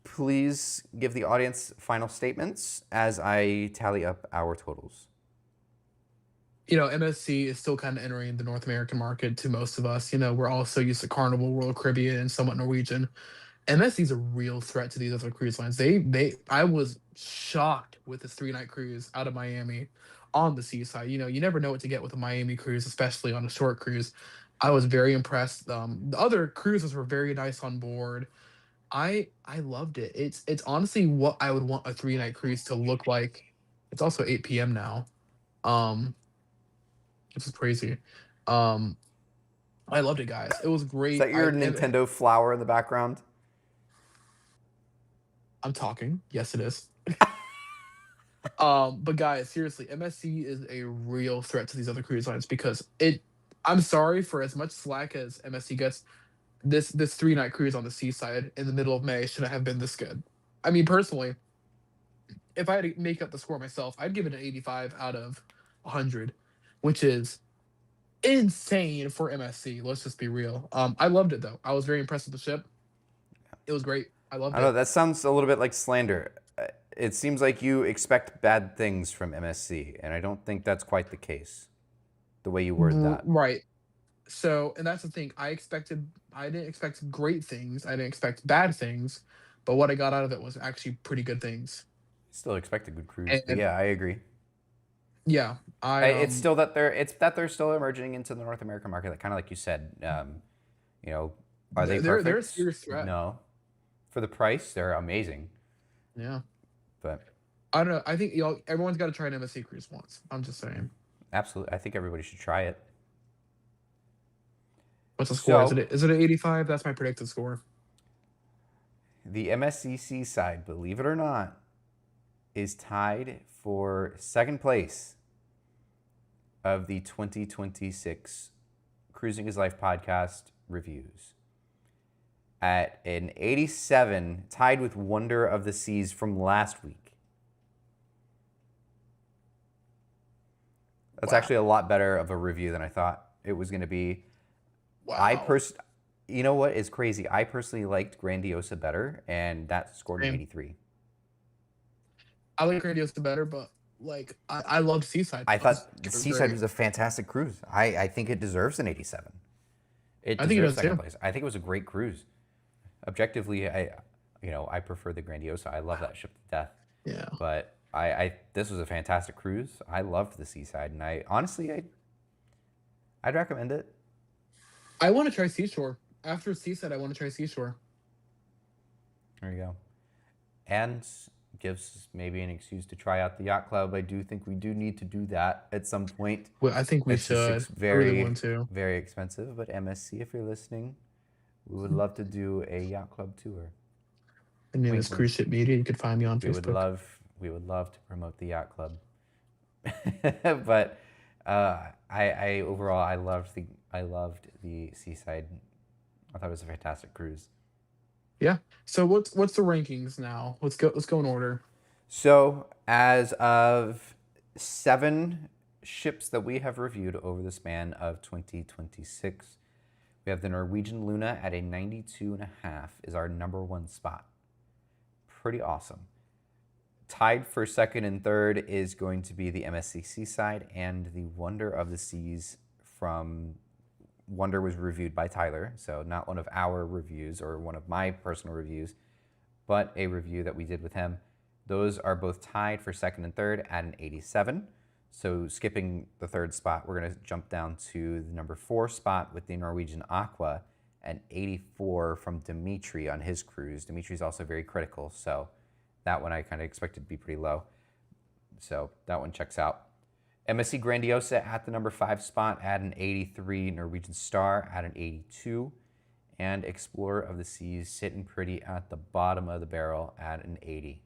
[SPEAKER 2] please give the audience final statements as I tally up our totals.
[SPEAKER 3] MSC is still kind of entering the North American market to most of us. We're all so used to Carnival, Royal Caribbean, and somewhat Norwegian. MSC is a real threat to these other cruise lines. I was shocked with this 3-night cruise out of Miami on the Seaside. You never know what to get with a Miami cruise, especially on a short cruise. I was very impressed. The other cruises were very nice on board. I loved it. It's honestly what I would want a 3-night cruise to look like. It's also 8 p.m. now. Which is crazy. I loved it, guys. It was great.
[SPEAKER 2] Is that your Nintendo flower in the background?
[SPEAKER 3] I'm talking. Yes, it is. But guys, seriously, MSC is a real threat to these other cruise lines because it. I'm sorry for as much slack as MSC gets. This 3-night cruise on the seaside in the middle of May shouldn't have been this good. I mean, personally, if I had to make up the score myself, I'd give it an 85 out of 100, which is insane for MSC. Let's just be real. I loved it though. I was very impressed with the ship. It was great. I
[SPEAKER 2] I
[SPEAKER 3] loved
[SPEAKER 2] don't know.
[SPEAKER 3] it.
[SPEAKER 2] That sounds a little bit like slander. It seems like you expect bad things from MSC, and I don't think that's quite the case. The way you word that.
[SPEAKER 3] Right. So, and that's the thing. I didn't expect great things. I didn't expect bad things, but what I got out of it was actually pretty good things.
[SPEAKER 2] Still expect a good cruise, but
[SPEAKER 3] And
[SPEAKER 2] yeah, I agree.
[SPEAKER 3] yeah,
[SPEAKER 2] It's still that they're still emerging into the North American market, like, kind of like you said. You know, are they perfect?
[SPEAKER 3] They're a serious threat.
[SPEAKER 2] No, for the price, they're amazing.
[SPEAKER 3] Yeah.
[SPEAKER 2] But
[SPEAKER 3] I don't know. I think everyone's got to try an MSC cruise once. I'm just saying.
[SPEAKER 2] absolutely, I think everybody should try it.
[SPEAKER 3] What's the score?
[SPEAKER 2] So,
[SPEAKER 3] Is it an 85? That's my predicted score.
[SPEAKER 2] the MSC Seaside, believe it or not, is tied for second place of the 2026 Cruising is Life podcast reviews at an 87, tied with Wonder of the Seas from last week. That's actually a lot better of a review than I thought it was going to be.
[SPEAKER 3] Wow.
[SPEAKER 2] You know what is crazy? I personally liked Grandiosa better, and that scored an 83.
[SPEAKER 3] I like Grandiosa better, but like I loved Seaside.
[SPEAKER 2] I thought the
[SPEAKER 3] It was
[SPEAKER 2] Seaside
[SPEAKER 3] great.
[SPEAKER 2] was a fantastic cruise. I think it deserves an 87. It
[SPEAKER 3] I think it
[SPEAKER 2] deserves
[SPEAKER 3] does,
[SPEAKER 2] second
[SPEAKER 3] too.
[SPEAKER 2] place. I think it was a great cruise. Objectively, I prefer the Grandiosa. I love that ship to death.
[SPEAKER 3] Yeah.
[SPEAKER 2] But this was a fantastic cruise. I loved the Seaside, and I'd recommend it.
[SPEAKER 3] I want to try Seashore. After Seaside, I want to try Seashore.
[SPEAKER 2] There you go. And gives maybe an excuse to try out the yacht club. I do think we do need to do that at some point.
[SPEAKER 3] Well, I think we
[SPEAKER 2] It's just
[SPEAKER 3] should. I
[SPEAKER 2] very,
[SPEAKER 3] really want to.
[SPEAKER 2] very expensive. But MSC, if you're listening, we would love to do a yacht club tour.
[SPEAKER 3] My name
[SPEAKER 2] Wink,
[SPEAKER 3] is
[SPEAKER 2] wink.
[SPEAKER 3] Cruise Ship Media. You can find me on
[SPEAKER 2] We would
[SPEAKER 3] Facebook.
[SPEAKER 2] love to promote the yacht club. But I overall I loved the Seaside. I thought it was a fantastic cruise.
[SPEAKER 3] Yeah. So what's the rankings now? Let's go in order.
[SPEAKER 2] So, as of 7 ships that we have reviewed over the span of 2026, we have the Norwegian Luna at a 92.5 is our number 1 spot. Pretty awesome. Tied for second and third is going to be the MSC Seaside and the Wonder of the Seas from Wonder was reviewed by Tyler, so not one of our reviews or one of my personal reviews, but a review that we did with him. Those are both tied for second and third at an 87. So skipping the third spot, we're going to jump down to the number 4 spot with the Norwegian Aqua at 84 from Dimitri on his cruise. Dimitri's also very critical, so that one I kind of expected to be pretty low. So that one checks out. MSC Grandiosa at the number 5 spot at an 83. Norwegian Star at an 82. And Explorer of the Seas sitting pretty at the bottom of the barrel at an 80.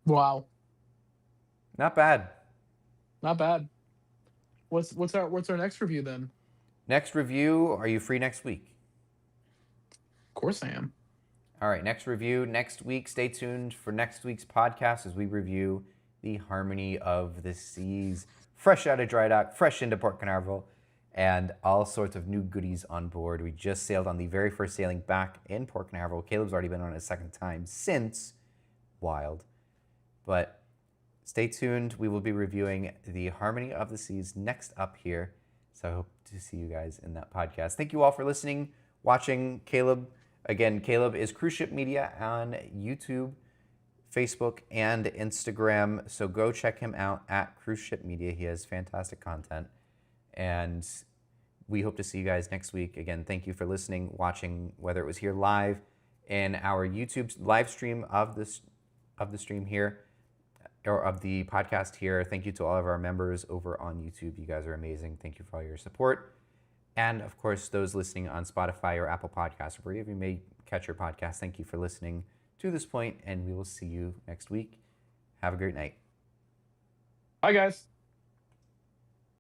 [SPEAKER 3] Wow.
[SPEAKER 2] Not bad.
[SPEAKER 3] Not bad. What's our next review then?
[SPEAKER 2] Next review, are you free next week?
[SPEAKER 3] Of course I am.
[SPEAKER 2] All right, next review next week. Stay tuned for next week's podcast as we review the Harmony of the Seas. Fresh out of dry dock, fresh into Port Canaveral, and all sorts of new goodies on board. We just sailed on the very first sailing back in Port Canaveral. Caleb's already been on a second time since. Wild. But stay tuned. We will be reviewing the Harmony of the Seas next up here. So I hope to see you guys in that podcast. Thank you all for listening, watching. Caleb, again, Caleb is Cruise Ship Media on YouTube, Facebook, and Instagram. So go check him out at Cruise Ship Media. He has fantastic content. And we hope to see you guys next week. Again, thank you for listening, watching, whether it was here live in our YouTube live stream of the stream here, or of the podcast here. Thank you to all of our members over on YouTube. You guys are amazing. Thank you for all your support. And of course, those listening on Spotify or Apple Podcasts, or wherever you may catch your podcast, thank you for listening to this point, and we will see you next week. Have a great night.
[SPEAKER 3] Bye, guys.